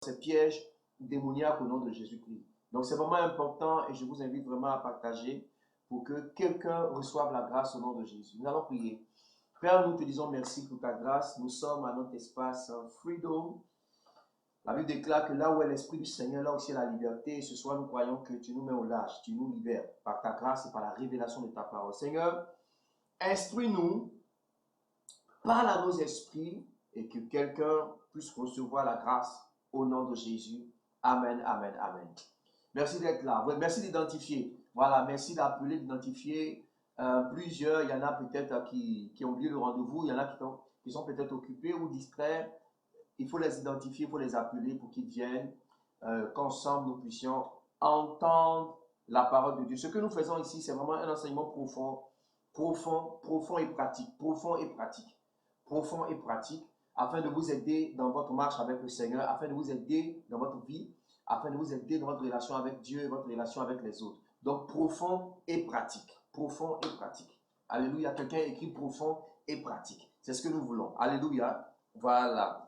ces pièges démoniaques au nom de Jésus-Christ. Donc c'est vraiment important et je vous invite vraiment à partager pour que quelqu'un reçoive la grâce au nom de Jésus. Nous allons prier. Père, nous te disons merci pour ta grâce. Nous sommes à notre espace Freedom. La Bible déclare que là où est l'Esprit du Seigneur, là aussi est la liberté. Et ce soir, nous croyons que tu nous mets au large, tu nous libères par ta grâce et par la révélation de ta parole. Seigneur, instruis-nous, parle à nos esprits et que quelqu'un puisse recevoir la grâce au nom de Jésus. Amen, amen, amen. Merci d'être là. Merci d'identifier. Voilà, merci d'appeler, d'identifier plusieurs. Il y en a peut-être qui ont oublié le rendez-vous. Il y en a qui sont peut-être occupés ou distraits. Il faut les identifier, il faut les appeler pour qu'ils viennent, qu'ensemble nous puissions entendre la parole de Dieu. Ce que nous faisons ici, c'est vraiment un enseignement profond, profond et pratique, profond et pratique, profond et pratique, afin de vous aider dans votre marche avec le Seigneur, afin de vous aider dans votre vie, afin de vous aider dans votre relation avec Dieu et votre relation avec les autres. Donc, profond et pratique, profond et pratique. Alléluia, quelqu'un écrit profond et pratique. C'est ce que nous voulons. Alléluia, voilà.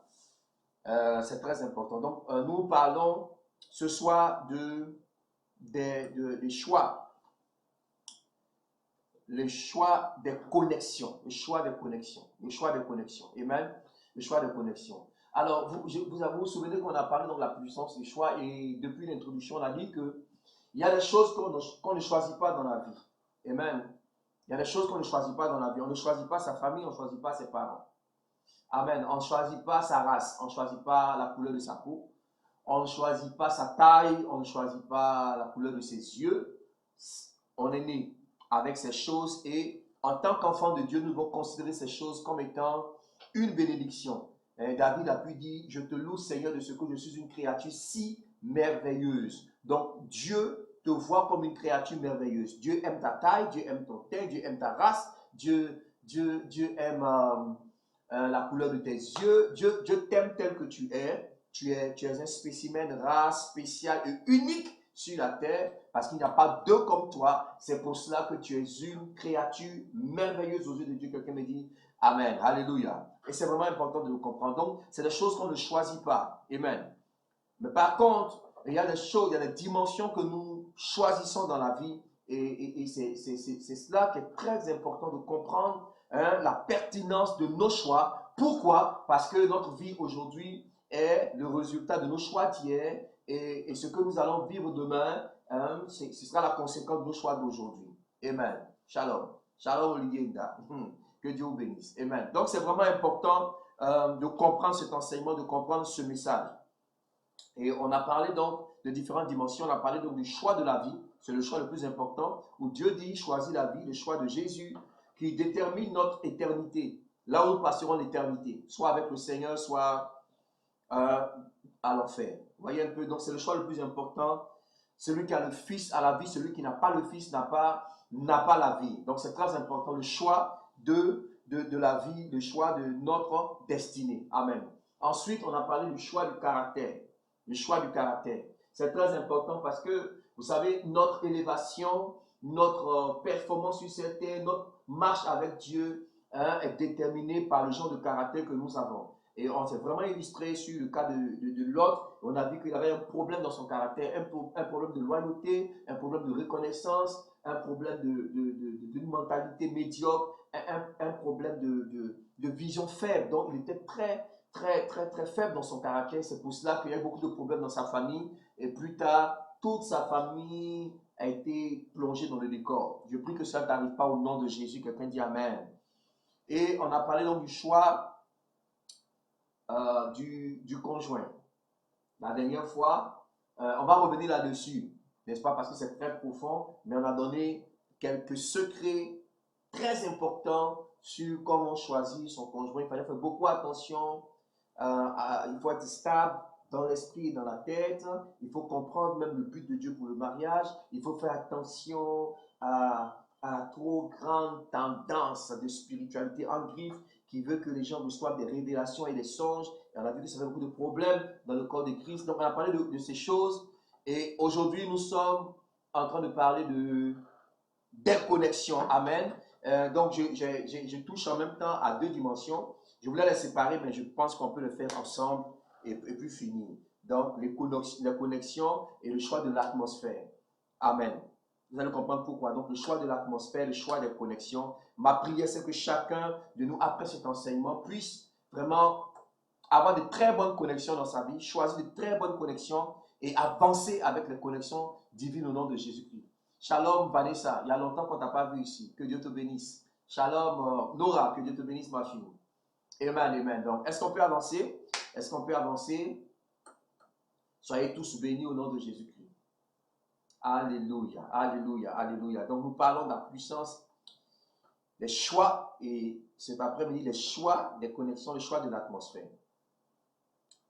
C'est très important. Donc, nous parlons ce soir des choix. Le choix des connexions. Le choix des connexions. Le choix des connexions. Amen. Le choix des connexions. Alors, vous souvenez qu'on a parlé de la puissance du choix et depuis l'introduction, on a dit qu'il y a des choses qu'on ne choisit pas dans la vie. Amen. Il y a des choses qu'on ne choisit pas dans la vie. On ne choisit pas sa famille, on ne choisit pas ses parents. Amen. On ne choisit pas sa race, on ne choisit pas la couleur de sa peau, on ne choisit pas sa taille, on ne choisit pas la couleur de ses yeux. On est né avec ces choses et en tant qu'enfant de Dieu, nous devons considérer ces choses comme étant une bénédiction. Et David a pu dire, je te loue Seigneur de ce que je suis une créature si merveilleuse. Donc Dieu te voit comme une créature merveilleuse. Dieu aime ta taille, Dieu aime ton teint, Dieu aime ta race, Dieu aime la couleur de tes yeux. Dieu t'aime tel que tu es. Tu es un spécimen rare, spécial et unique sur la terre parce qu'il n'y a pas deux comme toi. C'est pour cela que tu es une créature merveilleuse aux yeux de Dieu. Quelqu'un me dit Amen. Alléluia. Et c'est vraiment important de le comprendre. Donc, c'est des choses qu'on ne choisit pas. Amen. Mais par contre, il y a des choses, il y a des dimensions que nous choisissons dans la vie et c'est cela qui est très important de comprendre. La pertinence de nos choix. Pourquoi? Parce que notre vie aujourd'hui est le résultat de nos choix d'hier et ce que nous allons vivre demain, ce sera la conséquence de nos choix d'aujourd'hui. Amen. Shalom. Shalom Olivier. Que Dieu vous bénisse. Amen. Donc c'est vraiment important de comprendre cet enseignement, de comprendre ce message. Et on a parlé donc de différentes dimensions. On a parlé donc du choix de la vie. C'est le choix le plus important où Dieu dit choisis la vie, le choix de Jésus qui détermine notre éternité. Là où nous passerons l'éternité, soit avec le Seigneur, soit à l'enfer. Vous voyez un peu, donc c'est le choix le plus important. Celui qui a le Fils a la vie, celui qui n'a pas le Fils n'a pas la vie. Donc c'est très important, le choix de la vie, le choix de notre destinée. Amen. Ensuite, on a parlé du choix du caractère. Le choix du caractère. C'est très important parce que, vous savez, notre élévation, notre performance sur cette terre, notre marche avec Dieu est déterminée par le genre de caractère que nous avons. Et on s'est vraiment illustré sur le cas de Lot. On a vu qu'il avait un problème dans son caractère, un problème de loyauté, un problème de reconnaissance, un problème d'une mentalité médiocre, un problème de vision faible. Donc, il était très faible dans son caractère. C'est pour cela qu'il y a eu beaucoup de problèmes dans sa famille. Et plus tard, toute sa famille a été plongée dans le décor. Je prie que ça n'arrive pas au nom de Jésus. Quelqu'un dit Amen. Et on a parlé donc du choix du conjoint. La dernière fois, on va revenir là-dessus, n'est-ce pas? Parce que c'est très profond, mais on a donné quelques secrets très importants sur comment choisir son conjoint. Il fallait faire beaucoup attention. Il faut être stable dans l'esprit et dans la tête. Il faut comprendre même le but de Dieu pour le mariage. Il faut faire attention à la trop grande tendance de spiritualité en griffe qui veut que les gens reçoivent des révélations et des songes. Et on a vu que ça fait beaucoup de problèmes dans le corps de Christ. Donc on a parlé de ces choses. Et aujourd'hui, nous sommes en train de parler de déconnexion. Amen. Donc je touche en même temps à deux dimensions. Je voulais les séparer, mais je pense qu'on peut le faire ensemble et puis finir. Donc, les connexions et le choix de l'atmosphère. Amen. Vous allez comprendre pourquoi. Donc, le choix de l'atmosphère, le choix des connexions. Ma prière, c'est que chacun de nous, après cet enseignement, puisse vraiment avoir de très bonnes connexions dans sa vie, choisir de très bonnes connexions et avancer avec les connexions divines au nom de Jésus-Christ. Shalom Vanessa, il y a longtemps qu'on ne t'a pas vu ici. Que Dieu te bénisse. Shalom Nora, que Dieu te bénisse ma fille. Amen, amen. Donc, est-ce qu'on peut avancer? Est-ce qu'on peut avancer? Soyez tous bénis au nom de Jésus-Christ. Alléluia, alléluia, alléluia. Donc, nous parlons de la puissance des choix et cet après-midi, les choix des connexions, les choix de l'atmosphère.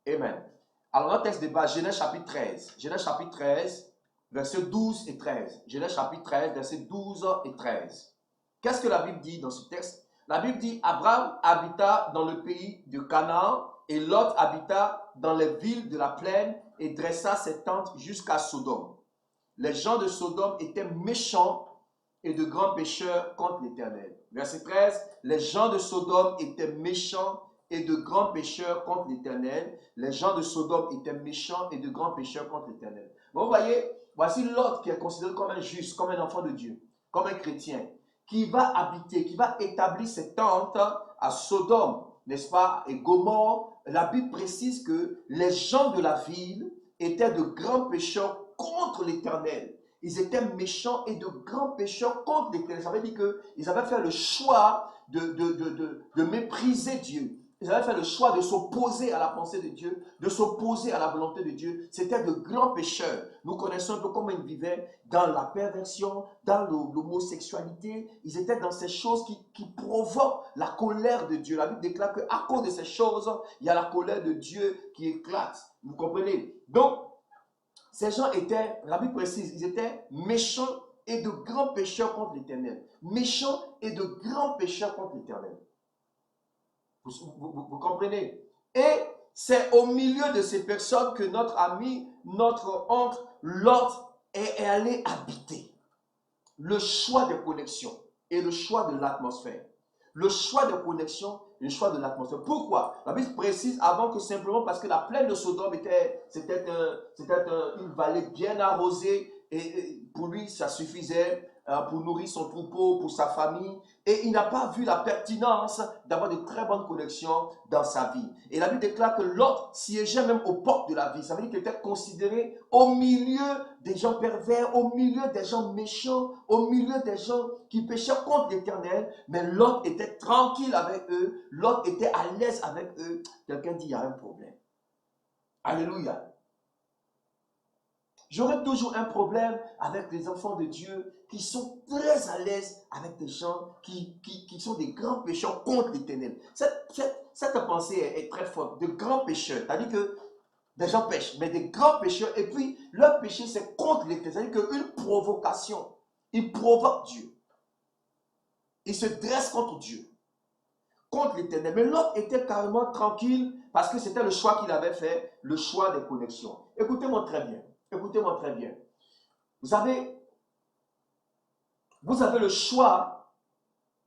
Amen. Alors, notre texte de base, Genèse chapitre 13. Genèse chapitre 13, versets 12 et 13. Genèse chapitre 13, versets 12 et 13. Qu'est-ce que la Bible dit dans ce texte? La Bible dit, Abraham habita dans le pays de Canaan et Lot habita dans les villes de la plaine et dressa ses tentes jusqu'à Sodome. Les gens de Sodome étaient méchants et de grands pécheurs contre l'Éternel. Verset 13, les gens de Sodome étaient méchants et de grands pécheurs contre l'Éternel. Les gens de Sodome étaient méchants et de grands pécheurs contre l'Éternel. Vous voyez, voici Lot qui est considéré comme un juste, comme un enfant de Dieu, comme un chrétien, qui va habiter, qui va établir ses tentes à Sodome, n'est-ce pas, et Gomorrhe. La Bible précise que les gens de la ville étaient de grands pécheurs contre l'Éternel. Ils étaient méchants et de grands pécheurs contre l'Éternel. Ça veut dire qu'ils avaient fait le choix de mépriser Dieu. Ils avaient fait le choix de s'opposer à la pensée de Dieu, de s'opposer à la volonté de Dieu. C'était de grands pécheurs. Nous connaissons un peu comment ils vivaient dans la perversion, dans l'homosexualité. Ils étaient dans ces choses qui provoquent la colère de Dieu. La Bible déclare qu'à cause de ces choses, il y a la colère de Dieu qui éclate. Vous comprenez? Donc, ces gens étaient, la Bible précise, ils étaient méchants et de grands pécheurs contre l'Éternel. Méchants et de grands pécheurs contre l'Éternel. Vous comprenez? Et c'est au milieu de ces personnes que notre ami, notre oncle, Lot est allé habiter. Le choix de connexion et le choix de l'atmosphère. Le choix de connexion et le choix de l'atmosphère. Pourquoi? La Bible précise avant que simplement parce que la plaine de Sodome c'était une vallée bien arrosée et pour lui ça suffisait pour nourrir son troupeau, pour sa famille. Et il n'a pas vu la pertinence d'avoir de très bonnes connexions dans sa vie. Et la Bible déclare que Lot siégeait même aux portes de la vie. Ça veut dire qu'il était considéré au milieu des gens pervers, au milieu des gens méchants, au milieu des gens qui péchaient contre l'Éternel. Mais Lot était tranquille avec eux. Lot était à l'aise avec eux. Quelqu'un dit, il y a un problème. Alléluia. J'aurais toujours un problème avec les enfants de Dieu qui sont très à l'aise avec des gens qui sont des grands pécheurs contre l'Éternel. Cette pensée est très forte. De grands pécheurs. C'est-à-dire que des gens pêchent, mais des grands pécheurs. Et puis, leur péché, c'est contre l'Éternel. C'est-à-dire qu'une provocation. Ils provoquent Dieu. Ils se dressent contre Dieu. Contre l'Éternel. Mais l'autre était carrément tranquille parce que c'était le choix qu'il avait fait, le choix des connexions. Écoutez-moi très bien. Écoutez-moi très bien. Vous avez le choix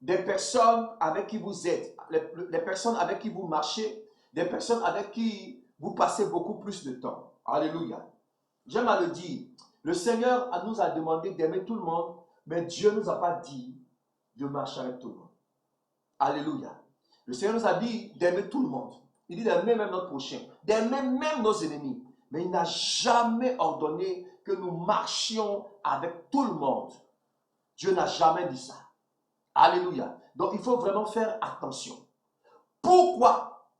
des personnes avec qui vous êtes, les personnes avec qui vous marchez, des personnes avec qui vous passez beaucoup plus de temps. Alléluia. J'aime à le dire. Le Seigneur nous a demandé d'aimer tout le monde, mais Dieu ne nous a pas dit de marcher avec tout le monde. Alléluia. Le Seigneur nous a dit d'aimer tout le monde. Il dit d'aimer même notre prochain, d'aimer même nos ennemis. Mais il n'a jamais ordonné que nous marchions avec tout le monde. Dieu n'a jamais dit ça. Alléluia. Donc il faut vraiment faire attention. Pourquoi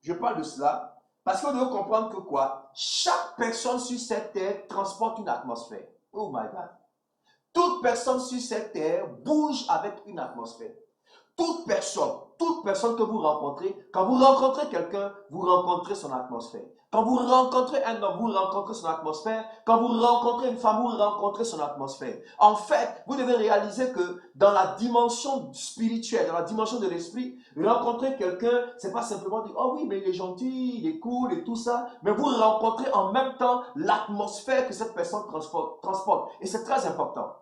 je parle de cela? Parce qu'on doit comprendre que quoi? Chaque personne sur cette terre transporte une atmosphère. Oh my God. Toute personne sur cette terre bouge avec une atmosphère. Toute personne que vous rencontrez, quand vous rencontrez quelqu'un, vous rencontrez son atmosphère. Quand vous rencontrez un homme, vous rencontrez son atmosphère. Quand vous rencontrez une femme, vous rencontrez son atmosphère. En fait, vous devez réaliser que dans la dimension spirituelle, dans la dimension de l'esprit, rencontrer quelqu'un, c'est pas simplement dire, oh oui, mais il est gentil, il est cool et tout ça. Mais vous rencontrez en même temps l'atmosphère que cette personne transporte. Et c'est très important.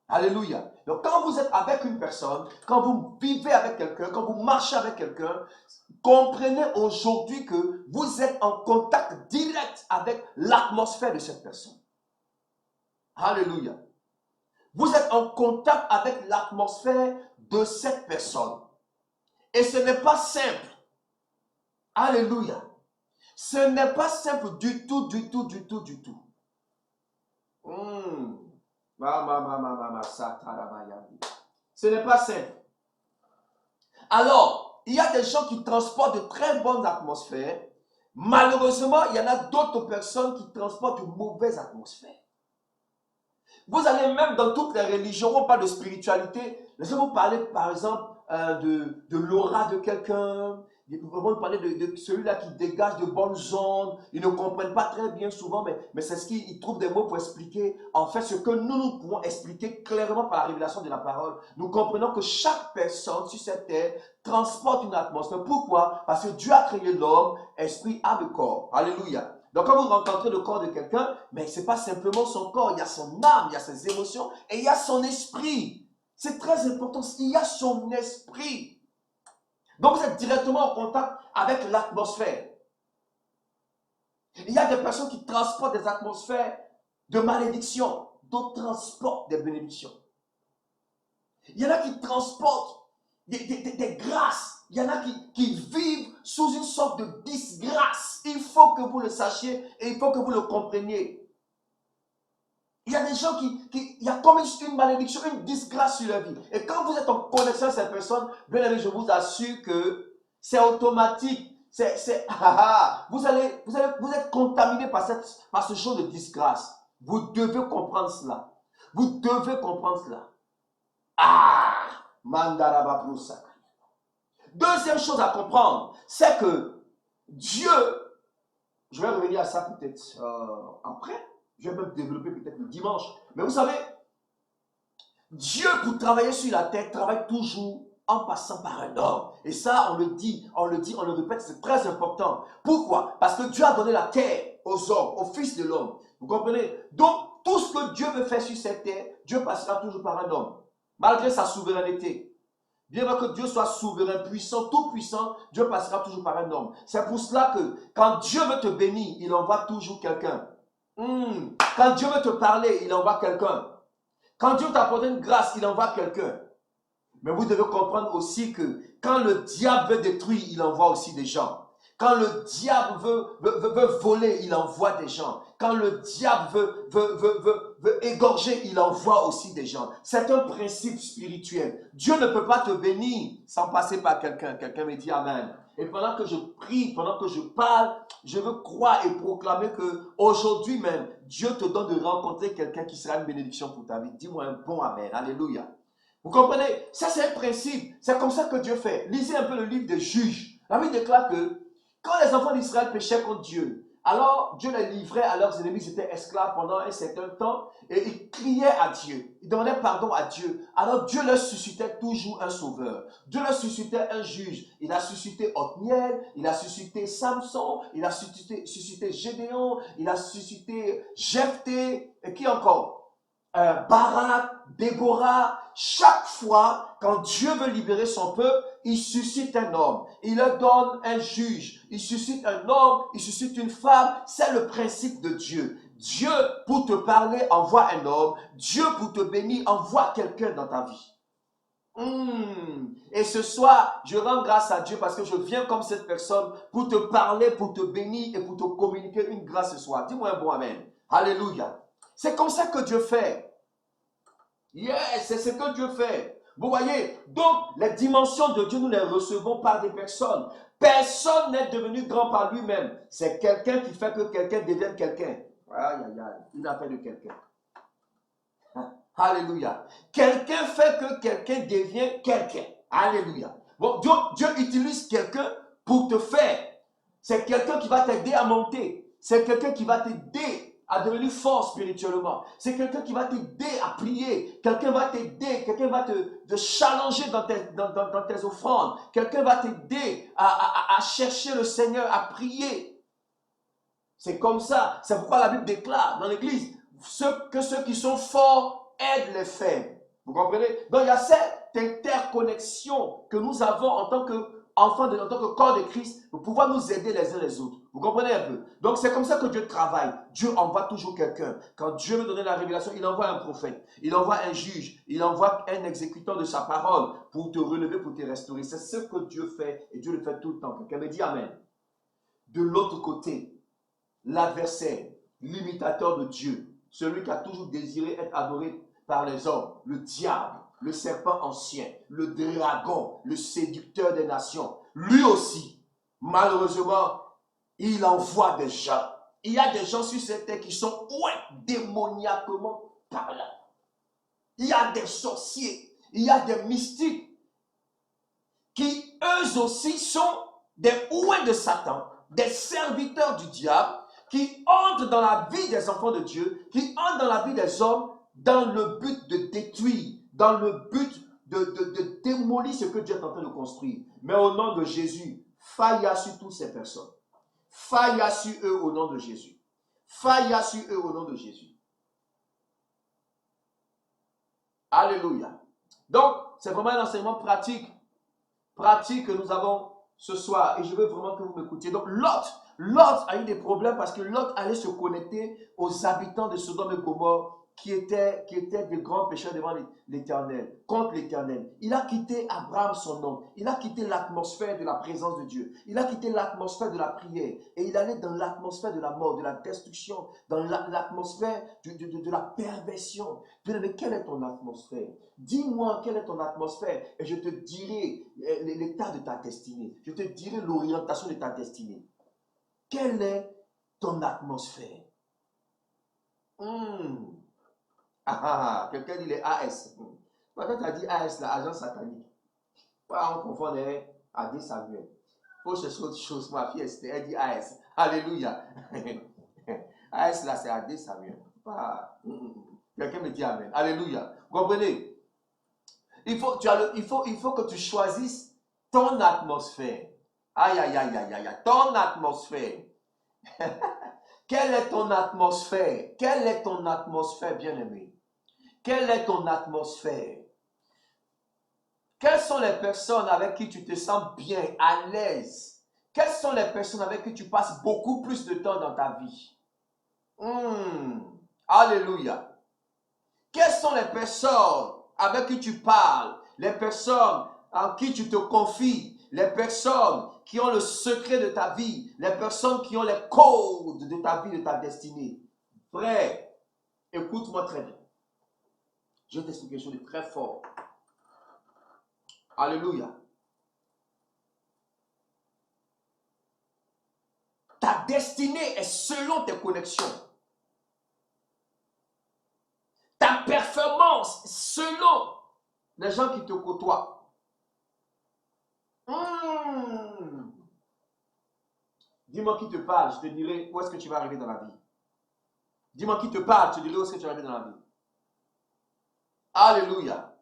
Alléluia. Donc quand vous êtes avec une personne, quand vous vivez avec quelqu'un, quand vous marchez avec quelqu'un, comprenez aujourd'hui que vous êtes en contact direct avec l'atmosphère de cette personne. Alléluia. Vous êtes en contact avec l'atmosphère de cette personne. Et ce n'est pas simple. Alléluia. Ce n'est pas simple du tout, du tout, du tout, du tout. Ce n'est pas simple. Alors, il y a des gens qui transportent de très bonnes atmosphères. Malheureusement, il y en a d'autres personnes qui transportent de mauvaises atmosphères. Vous allez même dans toutes les religions, on parle de spiritualité. Laissez-moi parler, par exemple, de l'aura de quelqu'un. On va parler de celui-là qui dégage de bonnes ondes. Ils ne comprennent pas très bien souvent, mais c'est ce qu'ils trouvent des mots pour expliquer. En fait, ce que nous pouvons expliquer clairement par la révélation de la parole. Nous comprenons que chaque personne sur cette terre transporte une atmosphère. Pourquoi? Parce que Dieu a créé l'homme, esprit, âme et corps. Alléluia. Donc quand vous rencontrez le corps de quelqu'un, mais ce n'est pas simplement son corps, il y a son âme, il y a ses émotions et il y a son esprit. C'est très important, il y a son esprit. Donc vous êtes directement en contact avec l'atmosphère. Il y a des personnes qui transportent des atmosphères de malédiction, d'autres transportent des bénédictions. Il y en a qui transportent des grâces. Il y en a qui vivent sous une sorte de disgrâce. Il faut que vous le sachiez et il faut que vous le compreniez. Il y a des gens il y a comme une malédiction, une disgrâce sur leur vie. Et quand vous êtes en connexion avec cette personne, bien aimé, je vous assure que c'est automatique. Vous êtes contaminé par ce genre de disgrâce. Vous devez comprendre cela. Vous devez comprendre cela. Mandaraba Proussa. Deuxième chose à comprendre, c'est que Dieu, je vais revenir à ça peut-être après, je vais même développer peut-être le dimanche, mais vous savez, Dieu pour travailler sur la terre travaille toujours en passant par un homme. Et ça, on le dit, on le répète, c'est très important. Pourquoi? Parce que Dieu a donné la terre aux hommes, aux fils de l'homme. Vous comprenez? Donc, tout ce que Dieu veut faire sur cette terre, Dieu passera toujours par un homme, malgré sa souveraineté. Bien que Dieu soit souverain, puissant, tout puissant, Dieu passera toujours par un homme. C'est pour cela que quand Dieu veut te bénir, il envoie toujours quelqu'un. Quand Dieu veut te parler, il envoie quelqu'un. Quand Dieu t'apporte une grâce, il envoie quelqu'un. Mais vous devez comprendre aussi que quand le diable veut détruire, il envoie aussi des gens. Quand le diable veut voler, il envoie des gens. Quand le diable veut égorger, il envoie aussi des gens. C'est un principe spirituel. Dieu ne peut pas te bénir sans passer par quelqu'un. Quelqu'un me dit Amen. Et pendant que je prie, pendant que je parle, je veux croire et proclamer que aujourd'hui même, Dieu te donne de rencontrer quelqu'un qui sera une bénédiction pour ta vie. Dis-moi un bon Amen. Alléluia. Vous comprenez? Ça, c'est un principe. C'est comme ça que Dieu fait. Lisez un peu le livre des Juges. La Bible déclare que quand les enfants d'Israël péchaient contre Dieu, alors Dieu les livrait à leurs ennemis, ils étaient esclaves pendant un certain temps et ils criaient à Dieu, ils demandaient pardon à Dieu. Alors Dieu leur suscitait toujours un sauveur, Dieu leur suscitait un juge. Il a suscité Othniel, il a suscité Samson, il a suscité Gédéon, il a suscité Jephthé, et qui encore? Barak, Déborah. Chaque fois, quand Dieu veut libérer son peuple, il suscite un homme, il leur donne un juge, il suscite un homme, il suscite une femme. C'est le principe de Dieu. Dieu, pour te parler, envoie un homme. Dieu, pour te bénir, envoie quelqu'un dans ta vie. Et ce soir, je rends grâce à Dieu parce que je viens comme cette personne pour te parler, pour te bénir et pour te communiquer une grâce ce soir. Dis-moi un bon Amen. Alléluia. C'est comme ça que Dieu fait. Yes, c'est ce que Dieu fait. Vous voyez, donc les dimensions de Dieu, nous les recevons par des personnes. Personne n'est devenu grand par lui-même. C'est quelqu'un qui fait que quelqu'un devienne quelqu'un. Aïe, aïe, aïe, une affaire de quelqu'un. Alléluia. Quelqu'un fait que quelqu'un devient quelqu'un. Alléluia. Bon, Dieu utilise quelqu'un pour te faire. C'est quelqu'un qui va t'aider à monter. C'est quelqu'un qui va t'aider à devenir fort spirituellement. C'est quelqu'un qui va t'aider à prier. Quelqu'un va t'aider. Quelqu'un va te challenger dans tes offrandes. Quelqu'un va t'aider à chercher le Seigneur, à prier. C'est comme ça. C'est pourquoi la Bible déclare dans l'Église que ceux qui sont forts aident les faibles. Vous comprenez? Donc, il y a cette interconnexion que nous avons en tant qu'enfants, en tant que corps de Christ, pour pouvoir nous aider les uns les autres. Vous comprenez un peu? Donc, c'est comme ça que Dieu travaille. Dieu envoie toujours quelqu'un. Quand Dieu veut donner la révélation, il envoie un prophète, il envoie un juge, il envoie un exécutant de sa parole pour te relever, pour te restaurer. C'est ce que Dieu fait et Dieu le fait tout le temps. Quelqu'un me dit Amen. De l'autre côté, l'adversaire, l'imitateur de Dieu, celui qui a toujours désiré être adoré par les hommes, le diable, le serpent ancien, le dragon, le séducteur des nations, lui aussi, malheureusement, il envoie des gens. Il y a des gens sur cette terre qui sont démoniaquement parlant. Il y a des sorciers, il y a des mystiques qui eux aussi sont des ouins de Satan, des serviteurs du diable, qui entrent dans la vie des enfants de Dieu, qui entrent dans la vie des hommes, dans le but de détruire, dans le but de démolir ce que Dieu est en train de construire. Mais au nom de Jésus, faille sur toutes ces personnes. Faille sur eux au nom de Jésus. Faille sur eux au nom de Jésus. Alléluia. Donc, c'est vraiment un enseignement pratique que nous avons ce soir. Et je veux vraiment que vous m'écoutiez. Donc, Lot a eu des problèmes parce que Lot allait se connecter aux habitants de Sodome et Gomorrhe qui étaient des grands pécheurs devant l'Éternel, contre l'Éternel. Il a quitté Abraham, son homme. Il a quitté l'atmosphère de la présence de Dieu. Il a quitté l'atmosphère de la prière. Et il allait dans l'atmosphère de la mort, de la destruction, dans l'atmosphère de la perversion. Mais quelle est ton atmosphère? Dis-moi quelle est ton atmosphère et je te dirai l'état de ta destinée. Je te dirai l'orientation de ta destinée. Quelle est ton atmosphère? Quelqu'un dit les AS. Quand tu as dit AS, la agence satanique. On confond les AD Samuel. Il faut chercher autre chose. Ma fille, elle dit AS. Alléluia. AS là, c'est AD Samuel. Quelqu'un me dit Amen. Alléluia. Vous comprenez? Il faut que tu choisisses ton atmosphère. Aïe, aïe, aïe, aïe, aïe. Ton atmosphère. Quelle est ton atmosphère? Quelle est ton atmosphère, bien-aimé? Quelle est ton atmosphère? Quelles sont les personnes avec qui tu te sens bien, à l'aise? Quelles sont les personnes avec qui tu passes beaucoup plus de temps dans ta vie? Alléluia. Quelles sont les personnes avec qui tu parles? Les personnes en qui tu te confies? Les personnes qui ont le secret de ta vie? Les personnes qui ont les codes de ta vie, de ta destinée? Frère, écoute-moi très bien. Je vais t'expliquer quelque chose de très fort. Alléluia. Ta destinée est selon tes connexions. Ta performance selon les gens qui te côtoient. Dis-moi qui te parle, je te dirai où est-ce que tu vas arriver dans la vie. Dis-moi qui te parle, je te dirai où est-ce que tu vas arriver dans la vie. Alléluia.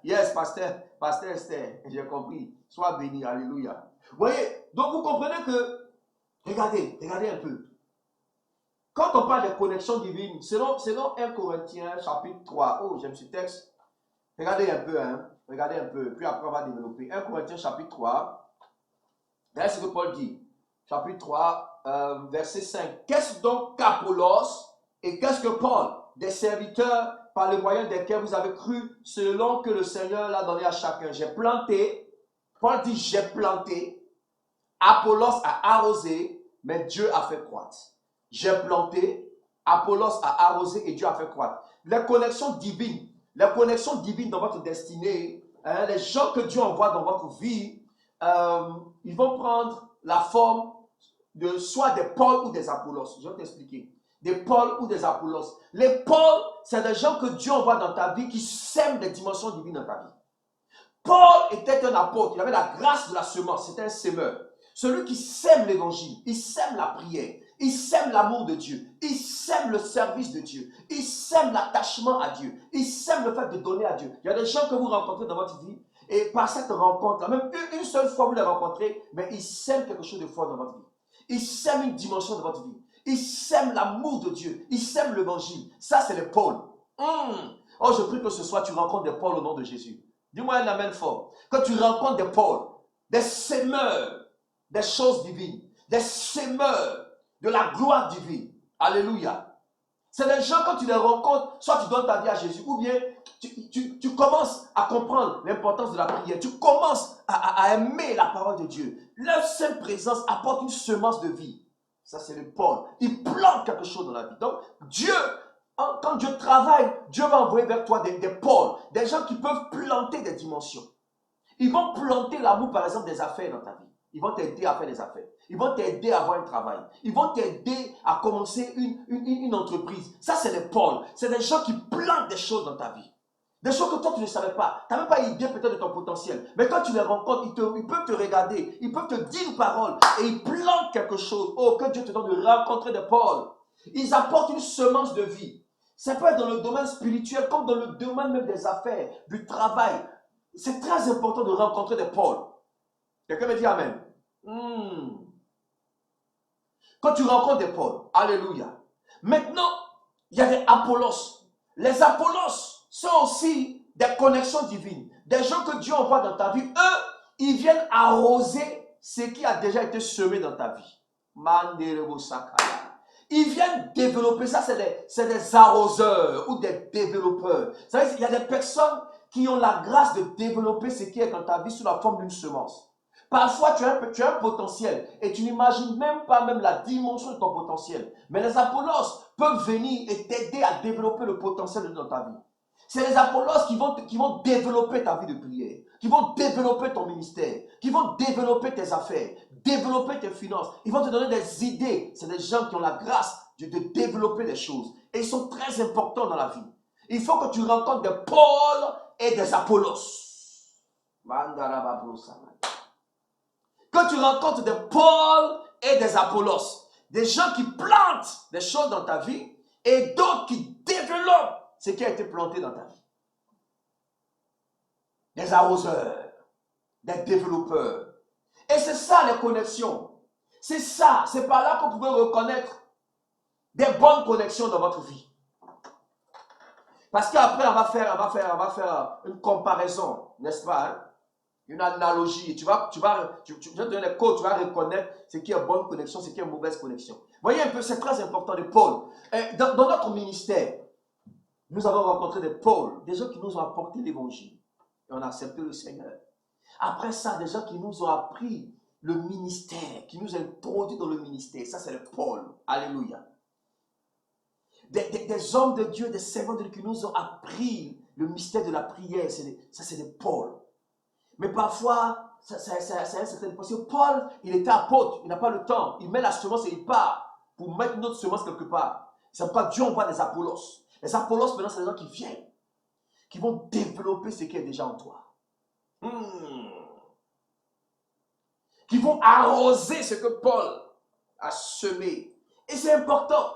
Yes, pasteur Esther, j'ai compris. Sois béni, alléluia. Vous voyez, donc vous comprenez que, regardez un peu. Quand on parle de connexion divine, selon 1 Corinthiens chapitre 3, oh j'aime ce texte, regardez un peu, puis après on va développer. 1 Corinthiens chapitre 3, regardez ce que Paul dit, chapitre 3, verset 5. Qu'est-ce donc qu'Apollos et qu'est-ce que Paul? Des serviteurs par le moyen desquels vous avez cru, selon que le Seigneur l'a donné à chacun. J'ai planté, Paul dit j'ai planté, Apollos a arrosé, mais Dieu a fait croître. J'ai planté, Apollos a arrosé et Dieu a fait croître. Les connexions divines dans votre destinée, les gens que Dieu envoie dans votre vie, ils vont prendre la forme de soit des Paul ou des Apollos. Je vais t'expliquer. Des Paul ou des Apollos. Les Paul, c'est des gens que Dieu envoie dans ta vie qui sèment des dimensions divines dans ta vie. Paul était un apôtre, il avait la grâce de la semence, c'était un semeur. Celui qui sème l'évangile, il sème la prière, il sème l'amour de Dieu, il sème le service de Dieu, il sème l'attachement à Dieu, il sème le fait de donner à Dieu. Il y a des gens que vous rencontrez dans votre vie et par cette rencontre, même une seule fois vous les rencontrez, mais ils sèment quelque chose de fort dans votre vie. Ils sèment une dimension de votre vie. Ils sèment l'amour de Dieu, ils sèment l'évangile. Ça, c'est les Paul. Oh, je prie que ce soir, tu rencontres des Paul au nom de Jésus. Dis-moi un amen fort. Quand tu rencontres des Paul, des sémeurs des choses divines, des sémeurs de la gloire divine. Alléluia. C'est des gens, quand tu les rencontres, soit tu donnes ta vie à Jésus, ou bien tu commences à comprendre l'importance de la prière. Tu commences à aimer la parole de Dieu. Leur seule présence apporte une semence de vie. Ça, c'est le Paul. Il plante quelque chose dans la vie. Donc, Dieu, quand Dieu travaille, Dieu va envoyer vers toi des Pauls, des gens qui peuvent planter des dimensions. Ils vont planter l'amour, par exemple, des affaires dans ta vie. Ils vont t'aider à faire des affaires. Ils vont t'aider à avoir un travail. Ils vont t'aider à commencer une entreprise. Ça, c'est les Pauls. C'est des gens qui plantent des choses dans ta vie. Des choses que toi, tu ne savais pas. Tu n'as même pas idée peut-être de ton potentiel. Mais quand tu les rencontres, ils peuvent te regarder. Ils peuvent te dire une parole. Et ils plantent quelque chose. Oh, que Dieu te donne de rencontrer des Pauls. Ils apportent une semence de vie. Ça peut être dans le domaine spirituel, comme dans le domaine même des affaires, du travail. C'est très important de rencontrer des Pauls. Quelqu'un me dit Amen. Quand tu rencontres des Pauls, alléluia. Maintenant, il y a des Apollos. Les Apollos sont aussi des connexions divines. Des gens que Dieu envoie dans ta vie. Eux, ils viennent arroser ce qui a déjà été semé dans ta vie. Ils viennent développer, ça c'est des arroseurs ou des développeurs. Vous savez, il y a des personnes qui ont la grâce de développer ce qui est dans ta vie sous la forme d'une semence. Parfois, tu as un potentiel et tu n'imagines même pas la dimension de ton potentiel. Mais les Apollos peuvent venir et t'aider à développer le potentiel dans ta vie. C'est les Apollos qui vont développer ta vie de prière, qui vont développer ton ministère, qui vont développer tes affaires, développer tes finances. Ils vont te donner des idées. C'est des gens qui ont la grâce de développer des choses. Et ils sont très importants dans la vie. Il faut que tu rencontres des Pauls et des Apollos. Quand tu rencontres des Pauls et des Apollos, des gens qui plantent des choses dans ta vie et d'autres qui développent ce qui a été planté dans ta vie. Des arroseurs, des développeurs. Et c'est ça les connexions. C'est ça, c'est par là qu'on pouvait reconnaître des bonnes connexions dans votre vie. Parce qu'après, on va faire une comparaison, n'est-ce pas, hein? Une analogie. Tu vas te donner les codes, tu vas reconnaître ce qui est bonne connexion, ce qui est mauvaise connexion. Voyez un peu, c'est très important, les pôles. Dans notre ministère, nous avons rencontré des pôles, des gens qui nous ont apporté l'évangile. Et on a accepté le Seigneur. Après ça, des gens qui nous ont appris le ministère, qui nous ont introduit dans le ministère. Ça, c'est les pôles. Alléluia. Des hommes de Dieu, des servants de Dieu qui nous ont appris le mystère de la prière. Ça, c'est des pôles. Mais parfois, c'est un certain parce que Paul, il était apôtre, il n'a pas le temps. Il met la semence et il part pour mettre une autre semence quelque part. C'est pourquoi Dieu envoie des Apollos. Les Apollos, maintenant, c'est les gens qui viennent, qui vont développer ce qui est déjà en toi. Qui vont arroser ce que Paul a semé. Et c'est important.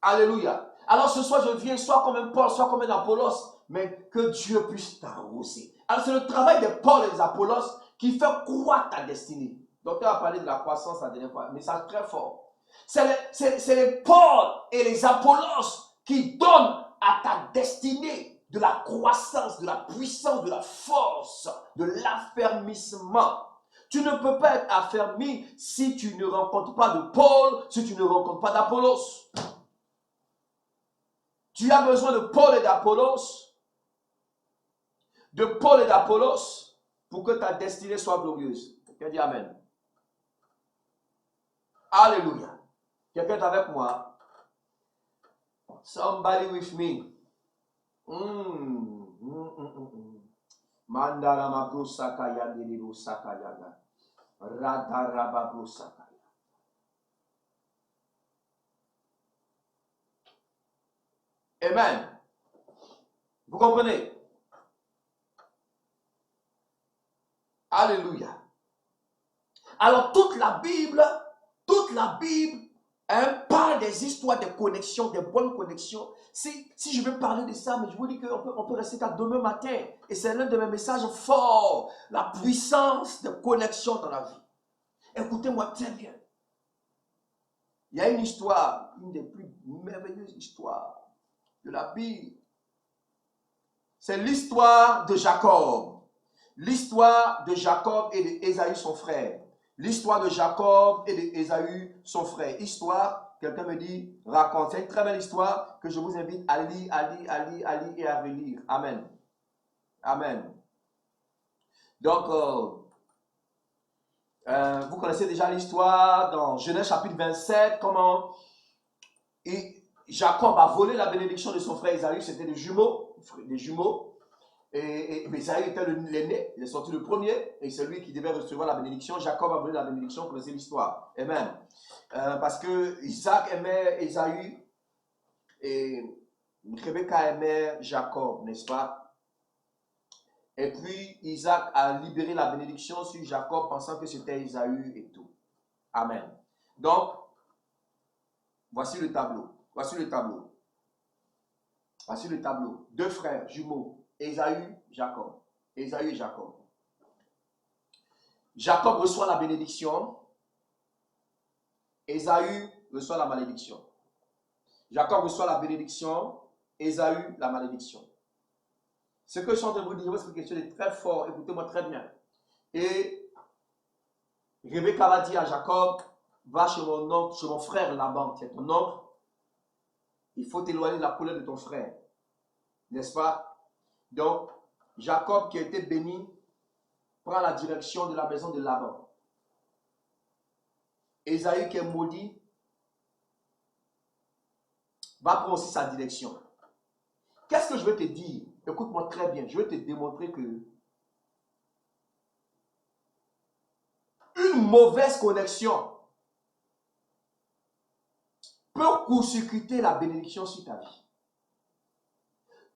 Alléluia. Alors ce soir, je viens soit comme un Paul, soit comme un Apollos, mais que Dieu puisse t'arroser. Alors c'est le travail des Paul et des Apollos qui fait croître ta destinée. Docteur a parlé de la croissance la dernière fois, mais ça très fort. C'est les Paul et les Apollos qui donnent à ta destinée de la croissance, de la puissance, de la force, de l'affermissement. Tu ne peux pas être affermi si tu ne rencontres pas de Paul, si tu ne rencontres pas d'Apollos. Tu as besoin de Paul et d'Apollos, pour que ta destinée soit glorieuse. Quelqu'un dit Amen. Alléluia. Quelqu'un est avec moi? Somebody with me. Mandara mabrusa ya diribu sakayana. Radarababrusa. Amen. Vous comprenez? Alléluia. Alors toute la Bible parle des histoires de connexions, des bonnes connexions. Si je veux parler de ça, mais je vous dis qu'on peut rester à demain matin. Et c'est l'un de mes messages forts. La puissance de connexion dans la vie. Écoutez-moi très bien. Il y a une histoire, une des plus merveilleuses histoires de la Bible. C'est l'histoire de Jacob. L'histoire de Jacob et d'Ésaü, son frère. L'histoire de Jacob et d'Ésaü, son frère. Histoire, quelqu'un me dit, raconte. C'est une très belle histoire que je vous invite à lire, à lire, à lire, à lire et à relire. Amen. Amen. Donc, vous connaissez déjà l'histoire dans Genèse chapitre 27, comment Jacob a volé la bénédiction de son frère Ésaü, c'était des jumeaux. Et Ésaü était l'aîné, il est sorti le premier, et c'est lui qui devait recevoir la bénédiction. Jacob a volé la bénédiction, vous connaissez l'histoire. Amen. Parce que Isaac aimait Ésaü, et Rebecca aimait Jacob, n'est-ce pas? Et puis Isaac a libéré la bénédiction sur Jacob, pensant que c'était Ésaü et tout. Amen. Donc, voici le tableau. Voici le tableau. Voici le tableau. Deux frères jumeaux, Ésaü, Jacob. Ésaü et Jacob. Jacob reçoit la bénédiction. Ésaü reçoit la malédiction. Jacob reçoit la bénédiction. Ésaü, la malédiction. Ce que je suis en train de vous dire, c'est quelque chose de très fort. Écoutez-moi très bien. Et Rebecca va dire à Jacob, va chez mon oncle, chez mon frère Laban, qui est ton oncle. Il faut t'éloigner de la colère de ton frère. N'est-ce pas? Donc, Jacob qui a été béni prend la direction de la maison de Laban. Ésaü qui est maudit va prendre aussi sa direction. Qu'est-ce que je vais te dire? Écoute-moi très bien. Je vais te démontrer que une mauvaise connexion peut court-circuiter la bénédiction sur ta vie.